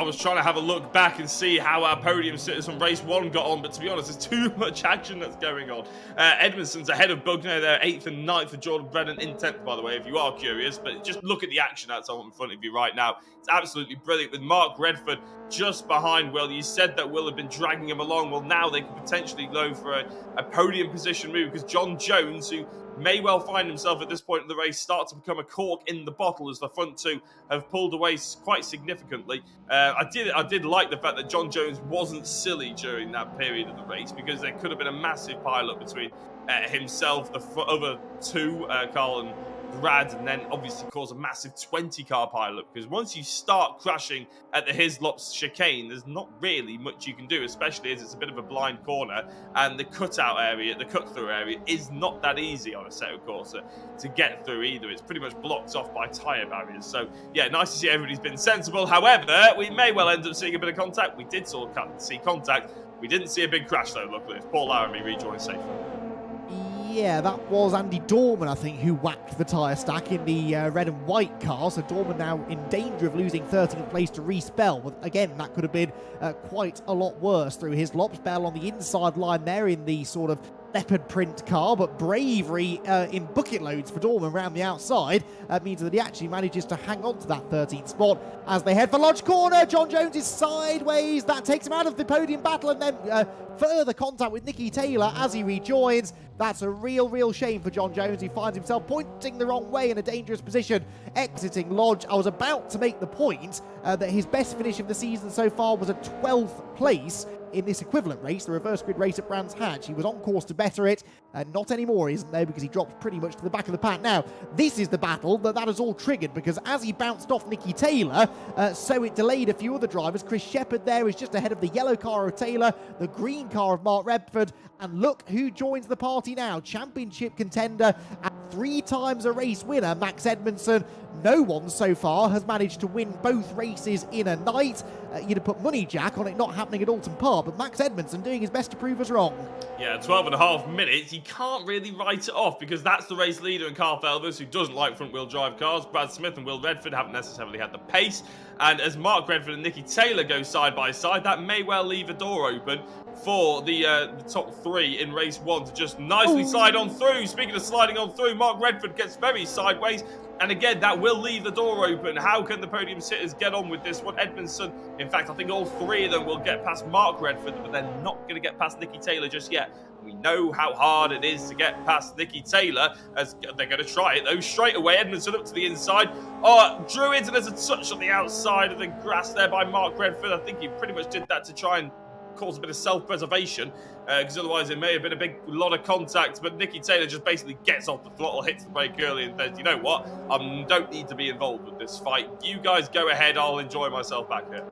was trying to have a look back and see how our podium sitters from race 1 got on, but to be honest, there's too much action that's going on. Edmondson's ahead of Bugno there, 8th and 9th for Jordan Brennan in 10th, by the way, if you are curious, but just look at the action that's on in front of you right now. It's absolutely brilliant with Mark Redford just behind Will. You said that Will had been dragging him along. Well, now they could potentially go for a podium position move, because John Jones, who may well find himself at this point in the race, start to become a cork in the bottle as the front two have pulled away quite significantly. I did like the fact that John Jones wasn't silly during that period of the race, because there could have been a massive pile-up between himself, the other two, Carl and Brad, and then obviously cause a massive 20-car pileup, because once you start crashing at the Hislop chicane, there's not really much you can do, especially as it's a bit of a blind corner, and the cut-through area is not that easy on a set of course to get through either. It's pretty much blocked off by tyre barriers. So yeah, nice to see everybody's been sensible. However, we may well end up seeing a bit of contact. We did sort of see contact. We didn't see a big crash though, luckily. Paul Laramie rejoined safely. Yeah, that was Andy Dorman, I think, who whacked the tyre stack in the red and white car. So Dorman now in danger of losing 13th place to Reese Bell. But again, that could have been quite a lot worse through his lops. Bell on the inside line there in the sort of leopard print car, but bravery in bucket loads for Dorman around the outside means that he actually manages to hang on to that 13th spot as they head for Lodge Corner. John Jones is sideways. That takes him out of the podium battle, and then further contact with Nicky Taylor as he rejoins. That's a real shame for John Jones. He finds himself pointing the wrong way in a dangerous position, exiting Lodge. I was about to make the point that his best finish of the season so far was a 12th place in this equivalent race, the reverse grid race at Brands Hatch. He was on course to better it, and not anymore, isn't there, because he dropped pretty much to the back of the pack. Now, this is the battle that has all triggered, because as he bounced off Nicky Taylor, so it delayed a few other drivers. Chris Shepherd there is just ahead of the yellow car of Taylor, the green car of Mark Redford, and look who joins the party now. Championship contender and 3 times a race winner, Max Edmondson. No one so far has managed to win both races in a night. You'd have put money, Jack, on it not happening at Oulton Park, but Max Edmondson doing his best to prove us wrong. Yeah, 12.5 minutes. You can't really write it off, because that's the race leader in Carl Felvers, who doesn't like front-wheel drive cars. Brad Smith and Will Redford haven't necessarily had the pace. And as Mark Redford and Nicky Taylor go side by side, that may well leave a door open. for the top 3 in race 1 to just nicely slide on through. Speaking of sliding on through, Mark Redford gets very sideways. And again, that will leave the door open. How can the podium sitters get on with this one? Edmondson, in fact, I think all 3 of them will get past Mark Redford, but they're not going to get past Nicky Taylor just yet. We know how hard it is to get past Nicky Taylor, as they're going to try it, though. Straight away, Edmondson up to the inside. Oh, Druids, and there's a touch on the outside of the grass there by Mark Redford. I think he pretty much did that to try and cause a bit of self-preservation, because otherwise it may have been a big lot of contact, but Nicky Taylor just basically gets off the throttle, hits the brake early, and says, you know what, I don't need to be involved with this fight. You guys go ahead, I'll enjoy myself back here.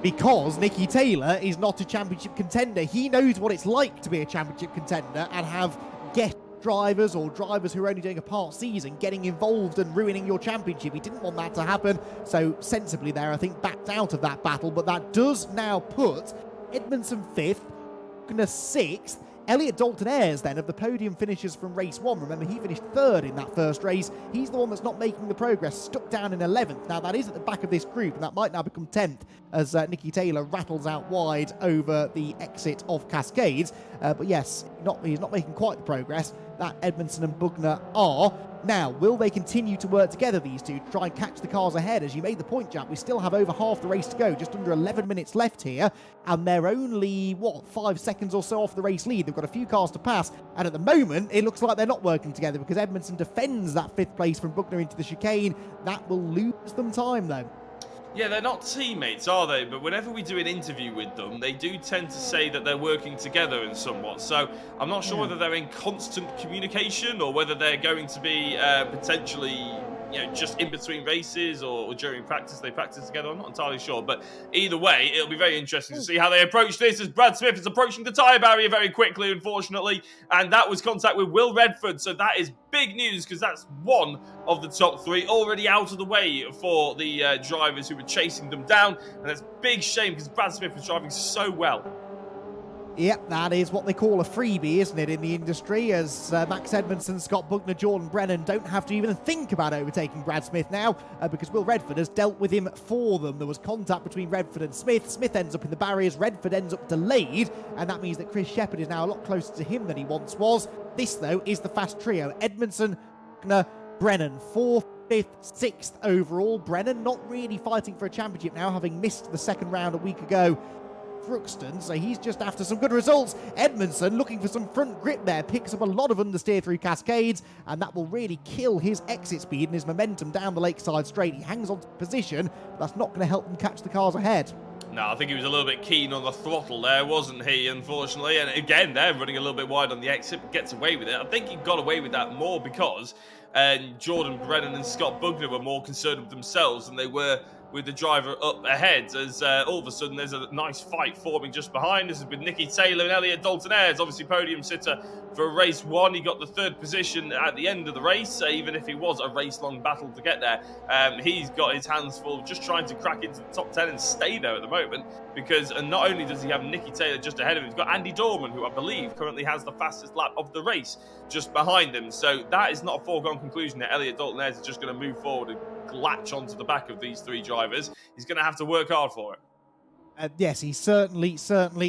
Because Nicky Taylor is not a championship contender. He knows what it's like to be a championship contender and have guest drivers or drivers who are only doing a part season getting involved and ruining your championship. He didn't want that to happen, so sensibly there, I think, backed out of that battle, but that does now put Edmondson 5th, Buckner 6th, Elliot Dalton-Ayres then of the podium finishers from race 1. Remember, he finished 3rd in that first race. He's the one that's not making the progress, stuck down in 11th. Now, that is at the back of this group, and that might now become 10th as Nicky Taylor rattles out wide over the exit of Cascades. But yes, he's not making quite the progress that Edmondson and Bugner are. Now, will they continue to work together, these two, to try and catch the cars ahead? As you made the point, Jack, we still have over half the race to go, just under 11 minutes left here, and they're only, 5 seconds or so off the race lead. They've got a few cars to pass, and at the moment, it looks like they're not working together because Edmondson defends that 5th place from Bugner into the chicane. That will lose them time, though. Yeah, they're not teammates, are they? But whenever we do an interview with them, they do tend to say that they're working together in somewhat. So I'm not sure whether they're in constant communication or whether they're going to be potentially, just in between races or during practice they practice together. I'm not entirely sure. But either way, it'll be very interesting to see how they approach this, as Brad Smith is approaching the tyre barrier very quickly, unfortunately. And that was contact with Will Redford. So that is big news, because that's one of the top 3 already out of the way for the drivers who were chasing them down. And that's big shame, because Brad Smith was driving so well. Yep, that is what they call a freebie, isn't it, in the industry, as Max Edmondson, Scott Bugner, Jordan Brennan don't have to even think about overtaking Brad Smith now, because Will Redford has dealt with him for them. There was contact between Redford and Smith. Smith ends up in the barriers, Redford ends up delayed, and that means that Chris Shepherd is now a lot closer to him than he once was. This, though, is the fast trio. Edmondson, Bugner, Brennan, 4th, 5th, 6th overall. Brennan not really fighting for a championship now, having missed the second round a week ago. Brookston, so he's just after some good results. Edmondson looking for some front grip there, picks up a lot of understeer through Cascades, and that will really kill his exit speed and his momentum down the Lakeside Straight. He hangs on to position, but that's not going to help him catch the cars ahead. No, I think he was a little bit keen on the throttle there, wasn't he, unfortunately? And again, they're running a little bit wide on the exit, but gets away with it. I think he got away with that more because Jordan Brennan and Scott Bugner were more concerned with themselves than they were with the driver up ahead, as all of a sudden there's a nice fight forming just behind. This is with Nicky Taylor and Elliot Dalton-Ayres, obviously podium sitter for race 1. He got the 3rd position at the end of the race, even if it was a race-long battle to get there. He's got his hands full just trying to crack into the top 10 and stay there at the moment, because not only does he have Nicky Taylor just ahead of him, he's got Andy Dorman, who I believe currently has the fastest lap of the race, just behind him. So that is not a foregone conclusion that Elliot Dalton-Ayres is just going to move forward and latch onto the back of these 3 drivers. He's going to have to work hard for it. Yes, he certainly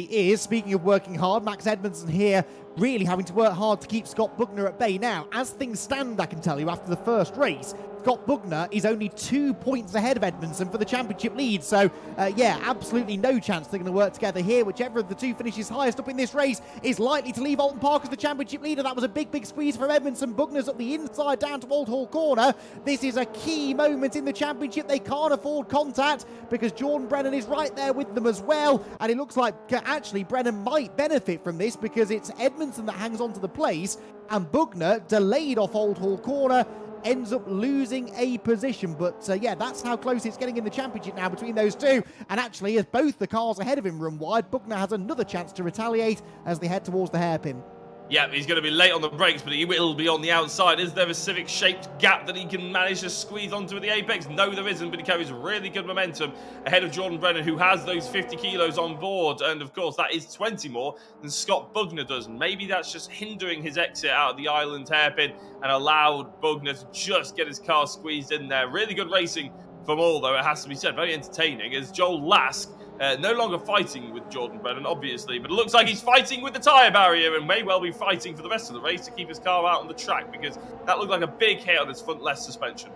is. Speaking of working hard, Max Edmondson here really having to work hard to keep Scott Bugner at bay. Now, as things stand, I can tell you, after the first race, Scott Bugner is only 2 points ahead of Edmondson for the championship lead. So, yeah, absolutely no chance they're going to work together here. Whichever of the 2 finishes highest up in this race is likely to leave Oulton Park as the championship leader. That was a big squeeze from Edmondson. Bugner's up the inside down to Old Hall Corner. This is a key moment in the championship. They can't afford contact because Jordan Brennan is right there with them as well. And it looks like actually Brennan might benefit from this, because it's Edmondson that hangs on to the place, and Bugner, delayed off Old Hall Corner, ends up losing a position. But yeah, that's how close it's getting in the championship now between those 2. And actually, as both the cars ahead of him run wide, Bugner has another chance to retaliate as they head towards the hairpin. Yeah, he's going to be late on the brakes, but he will be on the outside. Is there a Civic-shaped gap that he can manage to squeeze onto at the apex? No, there isn't, but he carries really good momentum ahead of Jordan Brennan, who has those 50 kilos on board. And, of course, that is 20 more than Scott Bugner does. Maybe that's just hindering his exit out of the island hairpin and allowed Bugner to just get his car squeezed in there. Really good racing from all, though, it has to be said. Very entertaining, as Joel Lask no longer fighting with Jordan Brennan, obviously, but it looks like he's fighting with the tyre barrier and may well be fighting for the rest of the race to keep his car out on the track, because that looked like a big hit on his front left suspension.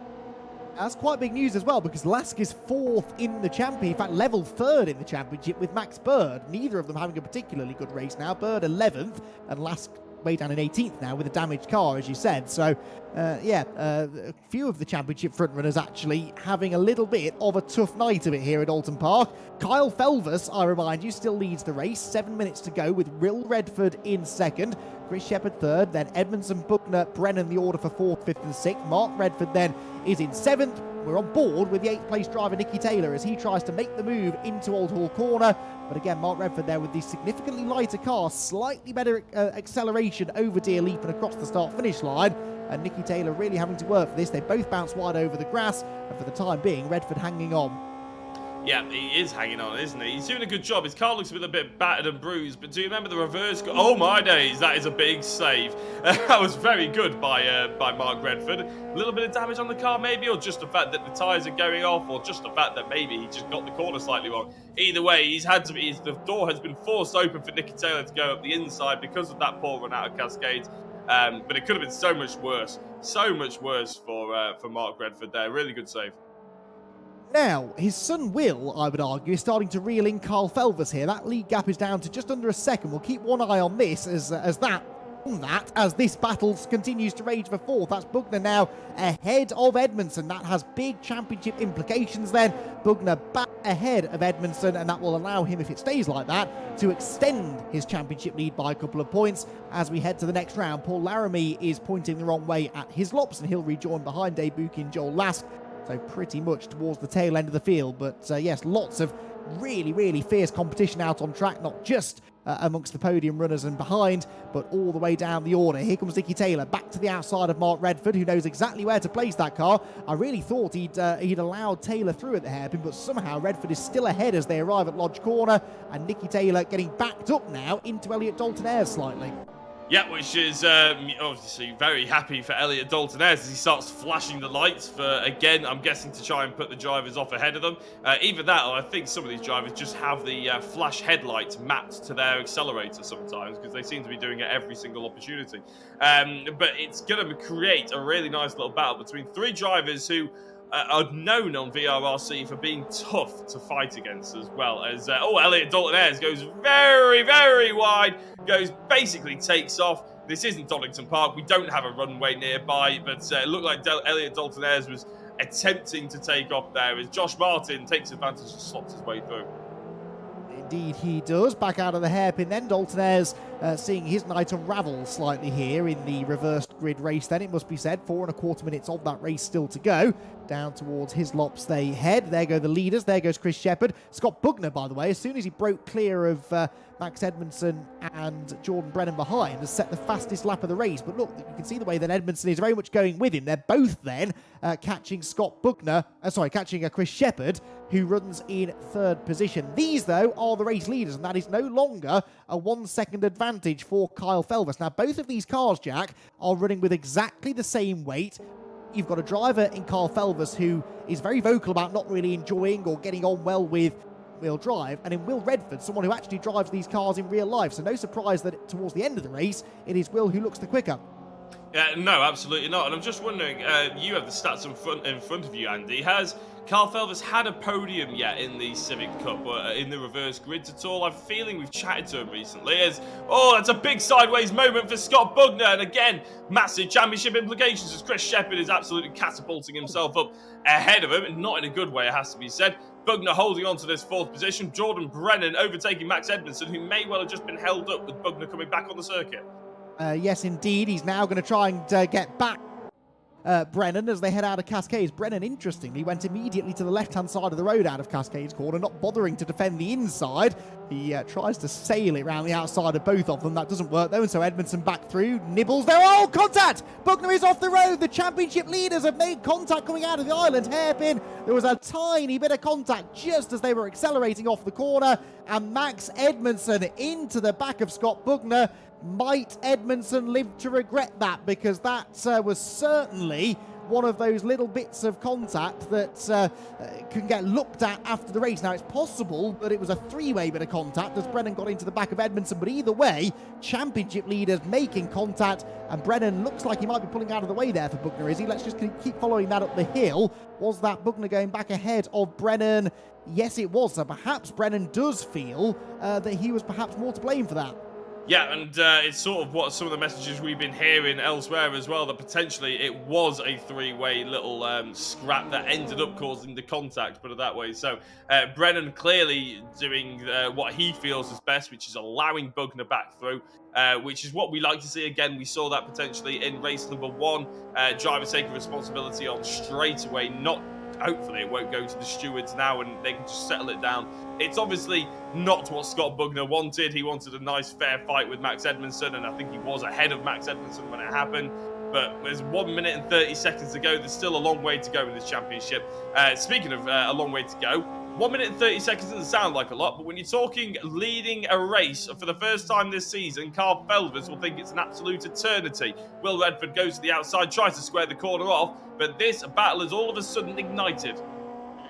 That's quite big news as well, because Lask is 4th in the championship, in fact level 3rd in the championship with Max Bird. Neither of them having a particularly good race now. Bird 11th and Lask way down in 18th now with a damaged car, as you said. So a few of the championship frontrunners actually having a little bit of a tough night of it here at Oulton Park. Kyle Felvers, I remind you, still leads the race. 7 minutes to go with Will Redford in 2nd. Chris Shepherd 3rd, then Edmondson, Buckner, Brennan the order for 4th, 5th and 6th. Mark Redford then is in 7th. We're on board with the 8th place driver Nicky Taylor as he tries to make the move into Old Hall Corner. But again, Mark Redford there with the significantly lighter car, slightly better acceleration over Deer Leap and across the start-finish line. And Nicky Taylor really having to work for this. They both bounce wide over the grass, and for the time being, Redford hanging on. Yeah, he is hanging on, isn't he? He's doing a good job. His car looks a little bit battered and bruised, but do you remember the reverse? Oh my days, that is a big save. That was very good by Mark Redford. A little bit of damage on the car maybe, or just the fact that the tyres are going off, or just the fact that maybe he just got the corner slightly wrong. Either way, the door has been forced open for Nicky Taylor to go up the inside because of that poor run out of Cascades. But it could have been so much worse for Mark Redford there. Really good save. Now, his son Will, I would argue, is starting to reel in Carl Felvers here. That lead gap is down to just under a second. We'll keep one eye on this as this battle continues to rage for 4th. That's Bugner now ahead of Edmondson. That has big championship implications then. Bugner back ahead of Edmondson, and that will allow him, if it stays like that, to extend his championship lead by a couple of points as we head to the next round. Paul Laramie is pointing the wrong way at his lops, and he'll rejoin behind Dave Buchan, Joel Lask. So pretty much towards the tail end of the field. But yes, lots of really, really fierce competition out on track, not just amongst the podium runners and behind, but all the way down the order. Here comes Nicky Taylor back to the outside of Mark Redford, who knows exactly where to place that car. I really thought he'd allowed Taylor through at the hairpin, but somehow Redford is still ahead as they arrive at Lodge Corner, and Nicky Taylor getting backed up now into Elliot Dalton Ayres slightly. Yeah, which is obviously very happy for Elliot Dalton Ayres as he starts flashing the lights for, again, I'm guessing to try and put the drivers off ahead of them. Either that, or I think some of these drivers just have the flash headlights mapped to their accelerator sometimes, because they seem to be doing it every single opportunity. But it's going to create a really nice little battle between 3 drivers who are known on VRRC for being tough to fight against, as well as Elliot Dalton Ayres goes very, very wide, basically takes off. This isn't Donington Park, we don't have a runway nearby, but it looked like Elliot Dalton Ayres was attempting to take off there as Josh Martin takes advantage and slots his way through. Indeed he does. Back out of the hairpin then. Dalton Ayres seeing his night unravel slightly here in the reversed grid race then, it must be said. 4.25 minutes of that race still to go. Down towards his lops they head. There go the leaders. There goes Chris Shepherd. Scott Bugner, by the way, as soon as he broke clear of Max Edmondson and Jordan Brennan behind, has set the fastest lap of the race. But look, you can see the way that Edmondson is very much going with him. They're both then catching catching Chris Shepherd, who runs in 3rd position. These, though, are the race leaders, and that is no longer a 1 second advantage for Kyle Felvers. Now, both of these cars, Jack, are running with exactly the same weight. You've got a driver in Kyle Felvers who is very vocal about not really enjoying or getting on well with wheel drive, and in Will Redford, someone who actually drives these cars in real life. So no surprise that towards the end of the race, it is Will who looks the quicker. No, absolutely not. And I'm just wondering, you have the stats in front of you, Andy. Has Kyle Felvers had a podium yet in the Civic Cup or in the reverse grids at all? I'm feeling we've chatted to him recently. That's a big sideways moment for Scott Bugner. And again, massive championship implications as Chris Shepherd is absolutely catapulting himself up ahead of him. And not in a good way, it has to be said. Bugner holding on to this 4th position. Jordan Brennan overtaking Max Edmondson, who may well have just been held up with Bugner coming back on the circuit. Yes, indeed. He's now going to try and get back Brennan as they head out of Cascades. Brennan, interestingly, went immediately to the left-hand side of the road out of Cascades Corner, not bothering to defend the inside. He tries to sail it around the outside of both of them. That doesn't work, though, and so Edmondson back through. Nibbles there. Oh, contact! Bugner is off the road. The championship leaders have made contact coming out of the island hairpin. There was a tiny bit of contact just as they were accelerating off the corner, and Max Edmondson into the back of Scott Bugner. Might Edmondson live to regret that? Because that was certainly one of those little bits of contact that can get looked at after the race. Now, it's possible that it was a three-way bit of contact as Brennan got into the back of Edmondson, but either way, championship leaders making contact, and Brennan looks like he might be pulling out of the way there for Bugner, is he? Let's just keep following that up the hill. Was that Bugner going back ahead of Brennan? Yes, it was. So perhaps Brennan does feel that he was perhaps more to blame for that. Yeah, and it's sort of what some of the messages we've been hearing elsewhere as well, that potentially it was a three-way little scrap that ended up causing the contact, put it that way. So Brennan clearly doing what he feels is best, which is allowing Bugner back through, which is what we like to see. Again, we saw that potentially in race number 1. Drivers taking responsibility on straight away, not... Hopefully it won't go to the stewards now and they can just settle it down. It's obviously not what Scott Bugner wanted. He wanted a nice fair fight with Max Edmondson, and I think he was ahead of Max Edmondson when it happened. But there's 1 minute and 30 seconds to go. There's still a long way to go in this championship. Speaking of a long way to go, 1 minute and 30 seconds doesn't sound like a lot, but when you're talking leading a race for the first time this season, Carl Felvers will think it's an absolute eternity. Will Redford goes to the outside, tries to square the corner off, but this battle has all of a sudden ignited.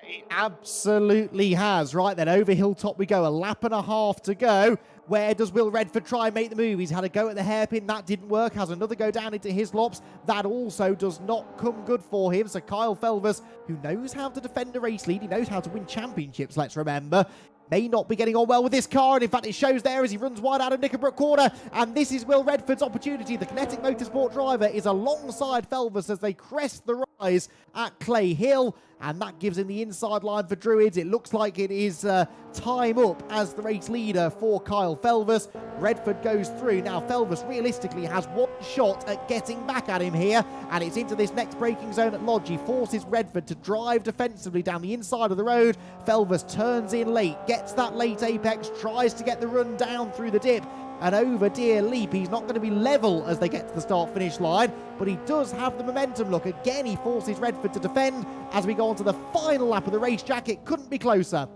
It absolutely has. Right then, over hilltop we go. A lap and a half to go. Where does Will Redford try and make the move? He's had a go at the hairpin. That didn't work. Has another go down into his lops. That also does not come good for him. So Kyle Felvers, who knows how to defend a race lead, he knows how to win championships, let's remember, may not be getting on well with this car, and in fact it shows there as he runs wide out of Knickerbrook corner, and this is Will Redford's opportunity. The Kinetic Motorsport driver is alongside Felvers as they crest the rise at Clay Hill, and that gives him the inside line for Druids. It looks like it is time up as the race leader for Kyle Felvers. Redford goes through. Now Felvers realistically has one shot at getting back at him here, and it's into this next braking zone at Lodge. He forces Redford to drive defensively down the inside of the road. Felvers turns in late, gets that late apex, tries to get the run down through the dip, and over dear leap, he's not going to be level as they get to the start-finish line, but he does have the momentum. Look, again, he forces Redford to defend as we go on to the final lap of the race. Jack, it couldn't be closer.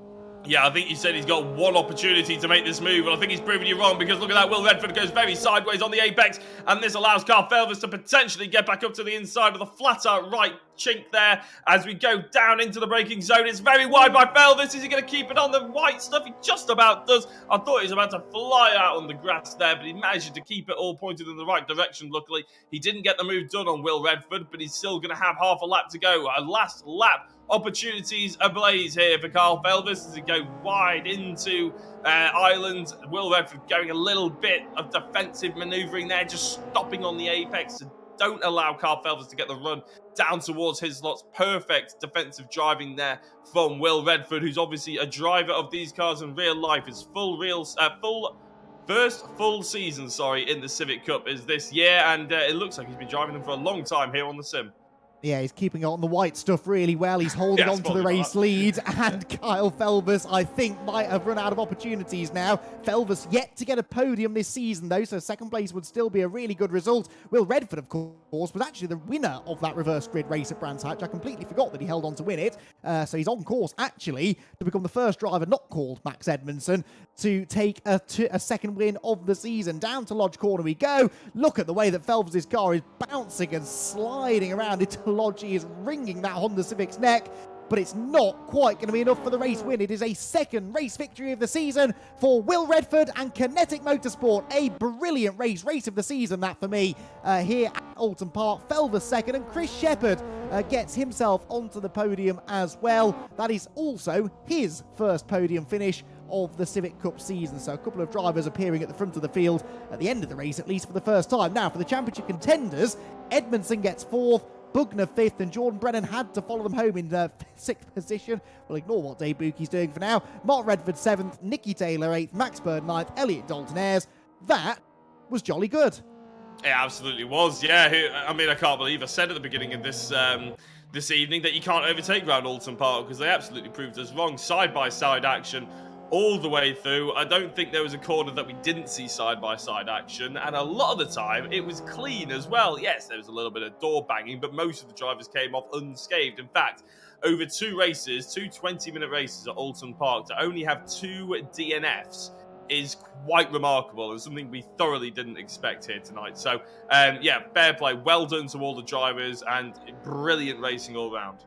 Yeah, I think you said he's got one opportunity to make this move, and I think he's proven you wrong, because look at that, Will Redford goes very sideways on the apex, and this allows Carl Felvers to potentially get back up to the inside of the flat out right chink there as we go down into the braking zone. It's very wide by Felvers. Is he going to keep it on the white stuff? He just about does. I thought he was about to fly out on the grass there, but he managed to keep it all pointed in the right direction. Luckily, he didn't get the move done on Will Redford, but he's still going to have half a lap to go. A last lap opportunities ablaze here for Carl Felvers as he go wide into Ireland. Will Redford going a little bit of defensive manoeuvring there, just stopping on the apex to don't allow Carl Felvers to get the run down towards his slots. Perfect defensive driving there from Will Redford, who's obviously a driver of these cars in real life. His first full season, in the Civic Cup is this year, and it looks like he's been driving them for a long time here on the sim. Yeah, he's keeping it on the white stuff really well. He's holding on to the race lead, and Kyle Felvers, I think, might have run out of opportunities now. Felvers yet to get a podium this season, though, so second place would still be a really good result. Will Redford, of course, was actually the winner of that reverse grid race at Brands Hatch. I completely forgot that he held on to win it. So he's on course, actually, to become the first driver not called Max Edmondson to take a second win of the season. Down to Lodge Corner we go. Look at the way that Felvers' car is bouncing and sliding around into Lodge. He is wringing that Honda Civic's neck, but it's not quite going to be enough for the race win. It is a second race victory of the season for Will Redford and Kinetic Motorsport. A brilliant race of the season, that for me, here at Oulton Park. Felvers second, and Chris Shepherd gets himself onto the podium as well. That is also his first podium finish of the Civic Cup season. So a couple of drivers appearing at the front of the field at the end of the race, at least for the first time. Now, for the championship contenders, Edmondson gets fourth, Bugner fifth, and Jordan Brennan had to follow them home in sixth position. We'll ignore what Dave Buki's doing for now. Mark Redford seventh, Nicky Taylor eighth, Max Bird ninth, Elliot Dalton Ayres. That was jolly good. It absolutely was, yeah. I mean, I can't believe I said at the beginning of this this evening that you can't overtake round Oulton Park, because they absolutely proved us wrong. Side-by-side action all the way through. I don't think there was a corner that we didn't see side-by-side action, and a lot of the time it was clean as well. Yes, there was a little bit of door banging, but most of the drivers came off unscathed. In fact, over two 20-minute races at Oulton Park, to only have two DNFs is quite remarkable and something we thoroughly didn't expect here tonight. So, yeah, fair play. Well done to all the drivers and brilliant racing all round.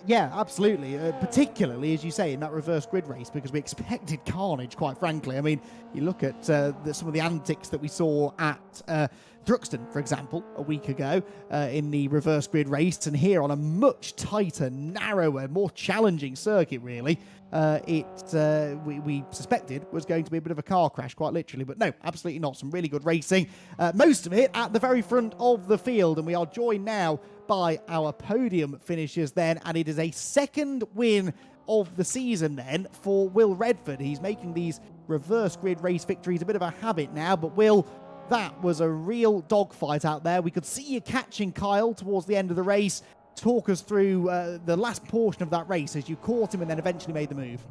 Yeah, absolutely. Particularly, as you say, in that reverse grid race, because we expected carnage, quite frankly. I mean, you look at some of the antics that we saw at Thruxton, for example, a week ago in the reverse grid race, and here on a much tighter, narrower, more challenging circuit, really. We suspected was going to be a bit of a car crash, quite literally, but no, absolutely not. Some really good racing, most of it at the very front of the field, and we are joined now by our podium finishers then, and it is a second win of the season then for Will Redford. He's making these reverse grid race victories a bit of a habit now, but Will, that was a real dogfight out there. We could see you catching Kyle towards the end of the race. Talk us through the last portion of that race as you caught him and then eventually made the move.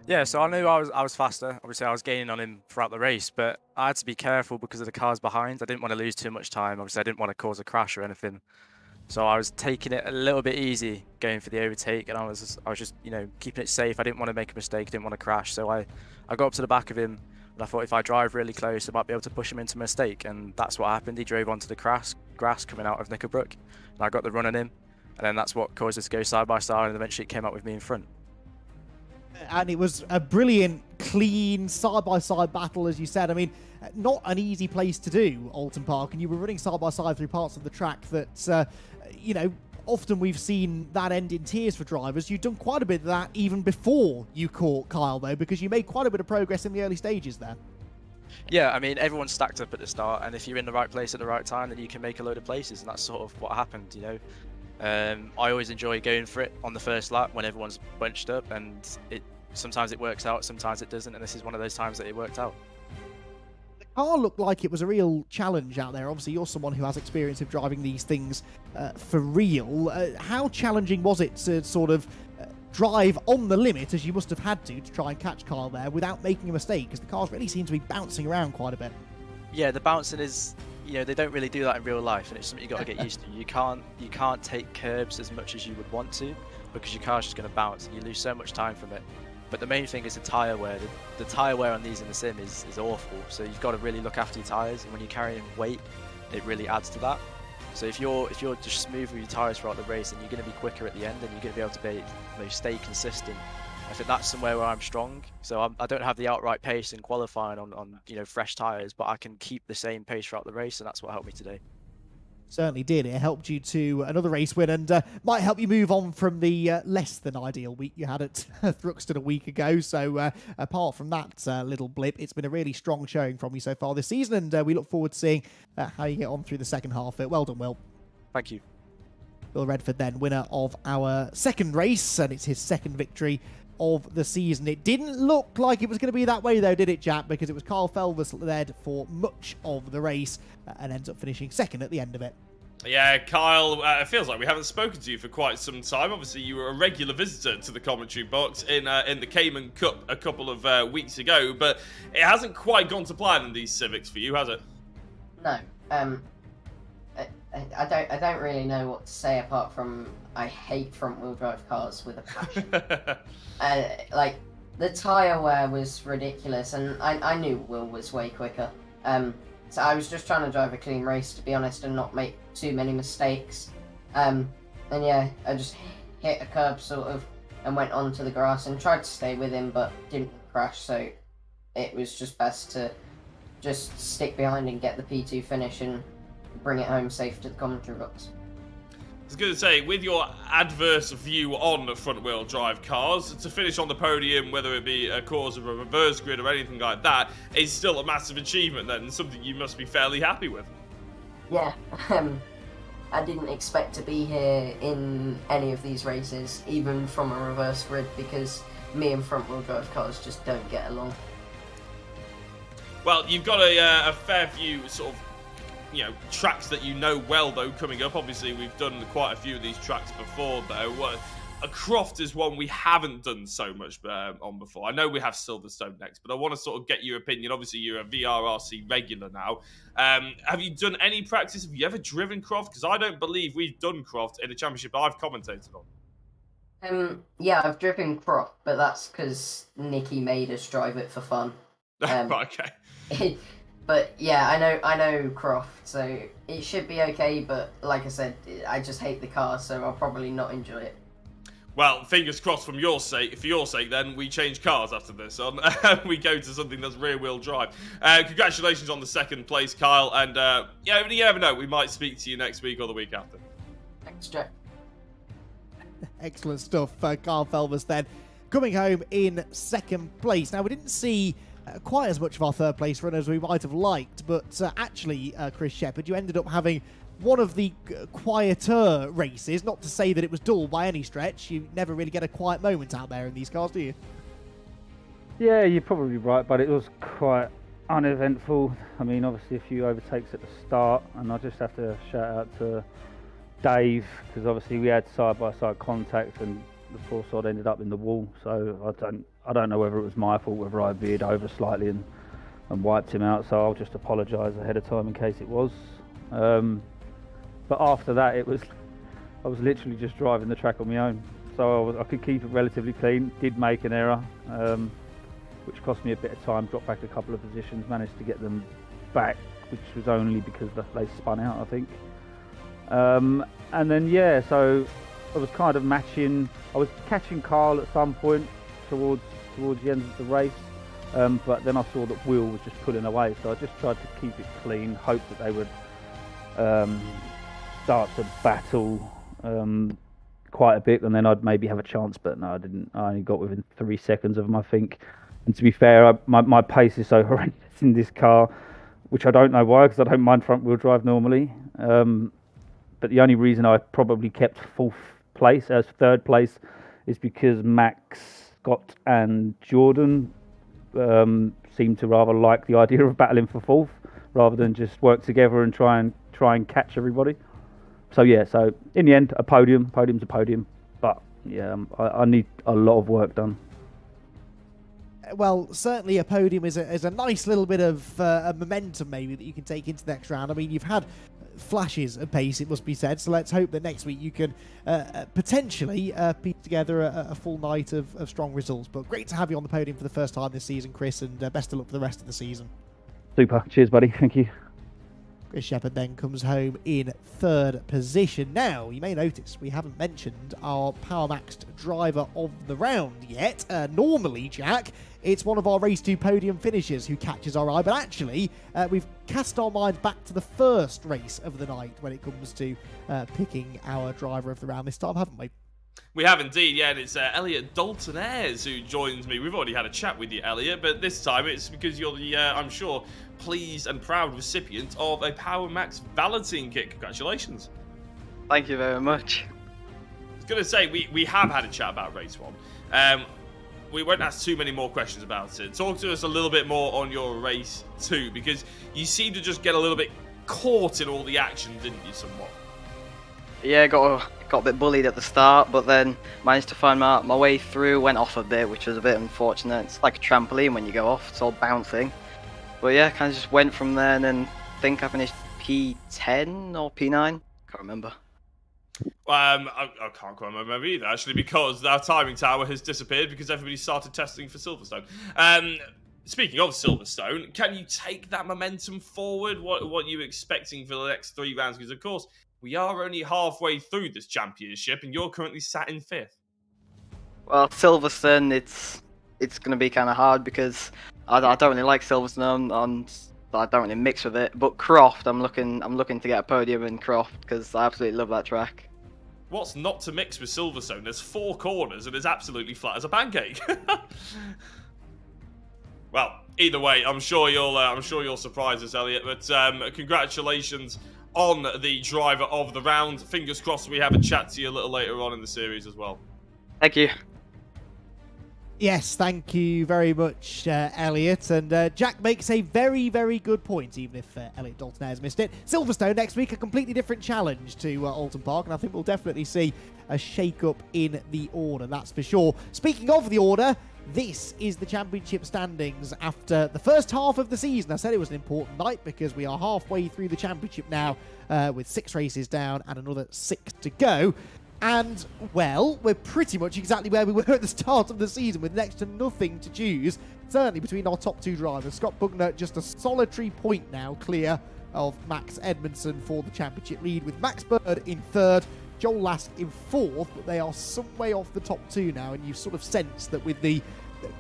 Yeah, so I knew I was faster. Obviously, I was gaining on him throughout the race, but I had to be careful because of the cars behind. I didn't want to lose too much time. Obviously, I didn't want to cause a crash or anything. So I was taking it a little bit easy, going for the overtake, and I was just, you know, keeping it safe. I didn't want to make a mistake. I didn't want to crash. So I got up to the back of him, and I thought if I drive really close, I might be able to push him into a mistake. And that's what happened. He drove onto the grass coming out of Knickerbrook, and I got the run on him. And then that's what caused us to go side by side, and eventually it came out with me in front. And it was a brilliant, clean, side-by-side battle, as you said. I mean, not an easy place to do, Oulton Park, and you were running side-by-side through parts of the track that, you know, often we've seen that end in tears for drivers. You've done quite a bit of that even before you caught Kyle, though, because you made quite a bit of progress in the early stages there. Yeah, I mean, everyone's stacked up at the start, and if you're in the right place at the right time, then you can make a load of places, and that's sort of what happened, you know. I always enjoy going for it on the first lap when everyone's bunched up, and sometimes it works out, sometimes it doesn't, and this is one of those times that it worked out. The car looked like it was a real challenge out there. Obviously, you're someone who has experience of driving these things for real. How challenging was it to sort of drive on the limit, as you must have had to try and catch Kyle there without making a mistake? Because the cars really seem to be bouncing around quite a bit. Yeah, the bouncing is, you know, they don't really do that in real life, and it's something you've got to get used to. You can't take curbs as much as you would want to, because your car's just going to bounce, and you lose so much time from it. But the main thing is the tyre wear. The tyre wear on these in the sim is awful, so you've got to really look after your tyres, and when you're carrying weight, it really adds to that. So if you're just smooth with your tyres throughout the race, then you're going to be quicker at the end, and you're going to be able to stay consistent. I think that's somewhere where I'm strong. So I don't have the outright pace in qualifying on you know, fresh tyres, but I can keep the same pace throughout the race, and that's what helped me today. Certainly did. It helped you to another race win, and might help you move on from the less than ideal week you had at Thruxton a week ago. So apart from that little blip, it's been a really strong showing from you so far this season, and we look forward to seeing how you get on through the second half. Well done, Will. Thank you. Will Redford then, winner of our second race, and it's his second victory of the season. It didn't look like it was going to be that way, though, did it, Jack? Because it was Kyle Felvers led for much of the race and ends up finishing second at the end of it. Yeah, Kyle, it feels like we haven't spoken to you for quite some time. Obviously, you were a regular visitor to the commentary box in the Cayman Cup a couple of weeks ago, but it hasn't quite gone to plan in these Civics for you, has it? No. I don't really know what to say apart from I hate front-wheel drive cars with a passion. Like, the tyre wear was ridiculous, and I knew Will was way quicker. So I was just trying to drive a clean race, to be honest, and not make too many mistakes. And yeah, I just hit a curb, sort of, and went onto the grass and tried to stay with him, but didn't crash, so it was just best to just stick behind and get the P2 finish and bring it home safe to the commentary box. I was going to say, with your adverse view on front-wheel drive cars, to finish on the podium, whether it be a cause of a reverse grid or anything like that, is still a massive achievement then, and something you must be fairly happy with. Yeah, I didn't expect to be here in any of these races, even from a reverse grid, because me and front-wheel drive cars just don't get along. Well, you've got a fair few sort of, you know, tracks that you know well, though, coming up. Obviously, we've done quite a few of these tracks before, though. A Croft is one we haven't done so much on before. I know we have Silverstone next, but I want to sort of get your opinion. Obviously, you're a VRRC regular now. Have you done any practice? Have you ever driven Croft? Because I don't believe we've done Croft in a championship I've commentated on. Yeah, I've driven Croft, but that's because Nikki made us drive it for fun. Okay. But yeah, I know Croft, so it should be okay. But like I said, I just hate the car, so I'll probably not enjoy it. Well, fingers crossed for your sake, then we change cars after this on. We go to something that's rear-wheel drive. Congratulations on the second place, Kyle. And yeah, you never know, we might speak to you next week or the week after. Thanks, Jack. Excellent stuff. Carl Felvers then coming home in second place. Now, we didn't see quite as much of our third place run as we might have liked, but actually, Chris Shepherd, you ended up having one of the quieter races. Not to say that it was dull by any stretch. You never really get a quiet moment out there in these cars, do you? Yeah, you're probably right, but it was quite uneventful. I mean, obviously a few overtakes at the start, and I just have to shout out to Dave, because obviously we had side-by-side contact and the poor sod ended up in the wall. So I don't know whether it was my fault, whether I veered over slightly and wiped him out, so I'll just apologise ahead of time in case it was. But after that, I was literally just driving the track on my own, so I could keep it relatively clean. Did make an error, which cost me a bit of time. Dropped back a couple of positions, managed to get them back, which was only because they spun out, I think. And then yeah, so I was kind of matching. I was catching Carl at some point towards the end of the race, but then I saw that Will was just pulling away, so I just tried to keep it clean, hope that they would start to battle quite a bit, and then I'd maybe have a chance, but no, I didn't. I only got within 3 seconds of them, I think. And to be fair, my pace is so horrendous in this car, which I don't know why, because I don't mind front wheel drive normally. But the only reason I probably kept third place, is because Max, Scott and Jordan seemed to rather like the idea of battling for fourth, rather than just work together and try and catch everybody. So yeah, so in the end, podium's a podium, but yeah, I need a lot of work done. Well, certainly a podium is a nice little bit of momentum maybe that you can take into the next round. I mean, you've had flashes of pace, it must be said, so let's hope that next week you can potentially piece together a full night of strong results. But great to have you on the podium for the first time this season, Chris, and best of luck for the rest of the season. Super. Cheers, buddy. Thank you. Chris Shepherd then comes home in third position. Now, you may notice we haven't mentioned our Power Maxed driver of the round yet. Normally, Jack, it's one of our Race 2 podium finishers who catches our eye, but actually, we've cast our mind back to the first race of the night when it comes to picking our driver of the round this time, haven't we? We have indeed, yeah, and it's Elliot Dalton Ayres who joins me. We've already had a chat with you, Elliot, but this time it's because you're the, I'm sure, pleased and proud recipient of a Power Max Valeting kit. Congratulations. Thank you very much. I was going to say, we have had a chat about Race 1. We won't ask too many more questions about it. Talk to us a little bit more on your Race 2, because you seem to just get a little bit caught in all the action, didn't you, somewhat? Yeah, got a bit bullied at the start, but then managed to find my way through, went off a bit, which was a bit unfortunate. It's like a trampoline when you go off, it's all bouncing. But yeah, kind of just went from there, and then I think I finished P10 or P9, can't remember. I can't quite remember either, actually, because our timing tower has disappeared because everybody started testing for Silverstone. Speaking of Silverstone, can you take that momentum forward? What are you expecting for the next 3 rounds? Because, of course, we are only halfway through this championship, and you're currently sat in 5th. Well, Silverstone, it's going to be kind of hard because I don't really like Silverstone, and I don't really mix with it. But Croft, I'm looking to get a podium in Croft because I absolutely love that track. What's not to mix with Silverstone? There's 4 corners and it's absolutely flat as a pancake. Well, either way, I'm sure you'll surprise us, Elliot. But congratulations on the driver of the round. Fingers crossed we have a chat to you a little later on in the series as well. Thank you. Yes, thank you very much, Elliot. And Jack makes a very, very good point, even if Elliot Dalton has missed it. Silverstone next week, a completely different challenge to Oulton Park, and I think we'll definitely see a shake-up in the order, that's for sure. Speaking of the order, this is the championship standings after the first half of the season. I said it was an important night because we are halfway through the championship now with 6 races down and another 6 to go. And, well, we're pretty much exactly where we were at the start of the season with next to nothing to choose. Certainly between our top 2 drivers. Scott Bugner just a solitary point now clear of Max Edmondson for the championship lead, with Max Bird in 3rd, Joel Lask in 4th, but they are some way off the top 2 now, and you sort of sense that with the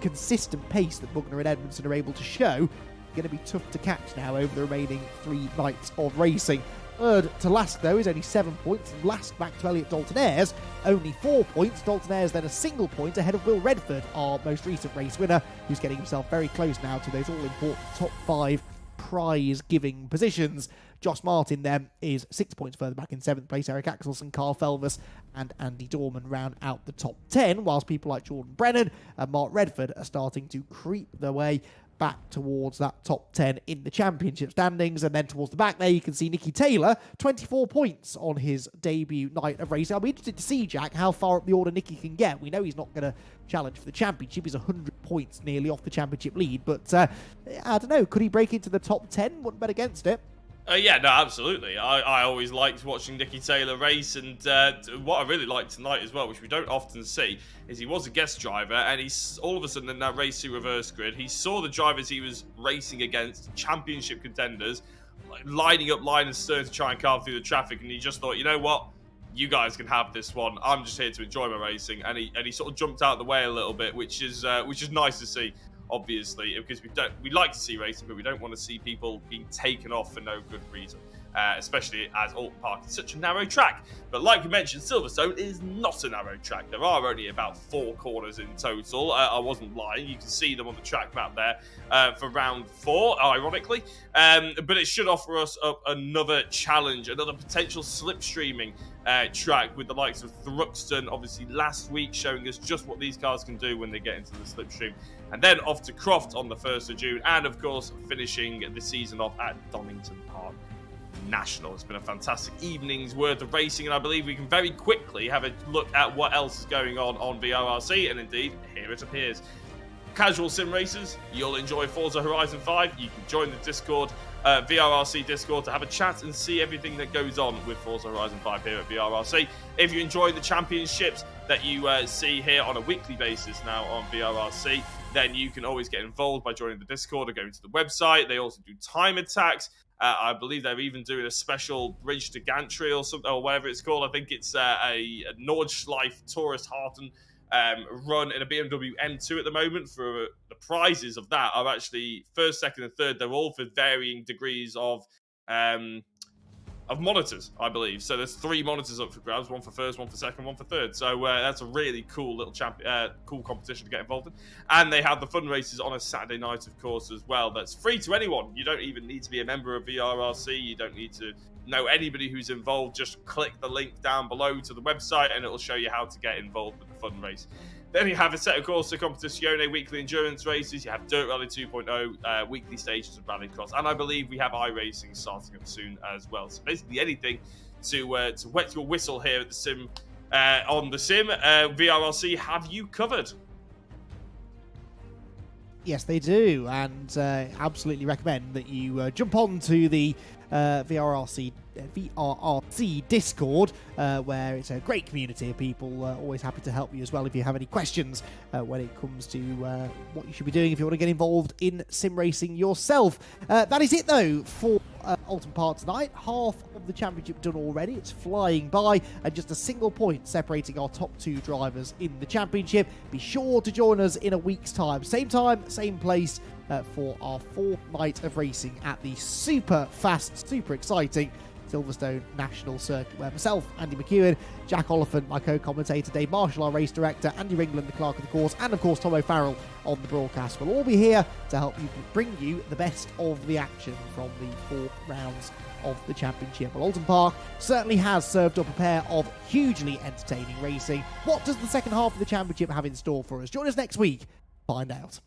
consistent pace that Bugner and Edmondson are able to show, going to be tough to catch now over the remaining 3 nights of racing. 3rd to Lask, though, is only 7 points. Lask back to Elliot Dalton Ayres, only 4 points. Dalton Ayres then a single point ahead of Will Redford, our most recent race winner, who's getting himself very close now to those all-important top 5 prize-giving positions. Josh Martin then is 6 points further back in 7th place. Eric Axelson, Carl Felvis and Andy Dorman round out the top 10, whilst people like Jordan Brennan and Mark Redford are starting to creep their way back towards that top 10 in the championship standings. And then towards the back there, you can see Nicky Taylor, 24 points on his debut night of racing. I'll be interested to see, Jack, how far up the order Nicky can get. We know he's not going to challenge for the championship. He's 100 points nearly off the championship lead. But I don't know, could he break into the top 10? Wouldn't bet against it. Yeah, no, absolutely. I always liked watching Nicky Taylor race, and what I really liked tonight as well, which we don't often see, is he was a guest driver, and he's all of a sudden in that race to reverse grid, he saw the drivers he was racing against, championship contenders, lining up line and stern to try and carve through the traffic, and he just thought, you know what? You guys can have this one. I'm just here to enjoy my racing, and he sort of jumped out of the way a little bit, which is nice to see. Obviously, because we like to see racing, but we don't want to see people being taken off for no good reason, especially as Oulton Park is such a narrow track. But like we mentioned, Silverstone is not a narrow track. There are only about 4 corners in total. I wasn't lying. You can see them on the track map there for round 4, ironically. But it should offer us another challenge, another potential slipstreaming track with the likes of Thruxton, obviously last week, showing us just what these cars can do when they get into the slipstream. And then off to Croft on the 1st of June, and of course finishing the season off at Donington Park National. It's been a fantastic evening's worth of racing, and I believe we can very quickly have a look at what else is going on VRRC, and indeed, here it appears. Casual sim racers, you'll enjoy Forza Horizon 5. You can join the Discord, VRRC Discord, to have a chat and see everything that goes on with Forza Horizon 5 here at VRRC. If you enjoy the championships that you see here on a weekly basis now on VRRC, then you can always get involved by joining the Discord or going to the website. They also do time attacks. I believe they're even doing a special Bridge to Gantry or something, or whatever it's called. I think it's a Nordschleife Tourist Harten run in a BMW M2 at the moment. For the prizes of that are actually 1st, 2nd, and 3rd. They're all for varying degrees of monitors, I believe. So there's 3 monitors up for grabs, 1 for 1st, 1 for 2nd, 1 for 3rd. So that's a really cool little cool competition to get involved in. And they have the fun races on a Saturday night, of course, as well. That's free to anyone. You don't even need to be a member of VRRC. You don't need to know anybody who's involved. Just click the link down below to the website and it'll show you how to get involved with the fun race. Then you have a set of Corsa Competizione weekly endurance races. You have Dirt Rally 2.0 weekly stages of Rallycross, and I believe we have iRacing starting up soon as well. So basically anything to wet your whistle here at the sim on the sim. VRRC have you covered. Yes, they do, and absolutely recommend that you jump on to the VRRC Discord, where it's a great community of people always happy to help you as well if you have any questions when it comes to what you should be doing if you want to get involved in sim racing yourself. That is it though for Oulton Park tonight. Half of the championship done already. It's flying by, and just a single point separating our top 2 drivers in the championship. Be sure to join us in a week's time, same place, for our 4th night of racing at the super fast, super exciting Silverstone National Circuit, where myself, Andy McEwen, Jack Oliphant, my co-commentator, Dave Marshall, our race director, Andy Ringland, the clerk of the course, and of course Tom O'Farrell on the broadcast. We'll all be here to help you bring you the best of the action from the 4 rounds of the championship. Well, Oulton Park certainly has served up a pair of hugely entertaining racing. What does the second half of the championship have in store for us? Join us next week to find out.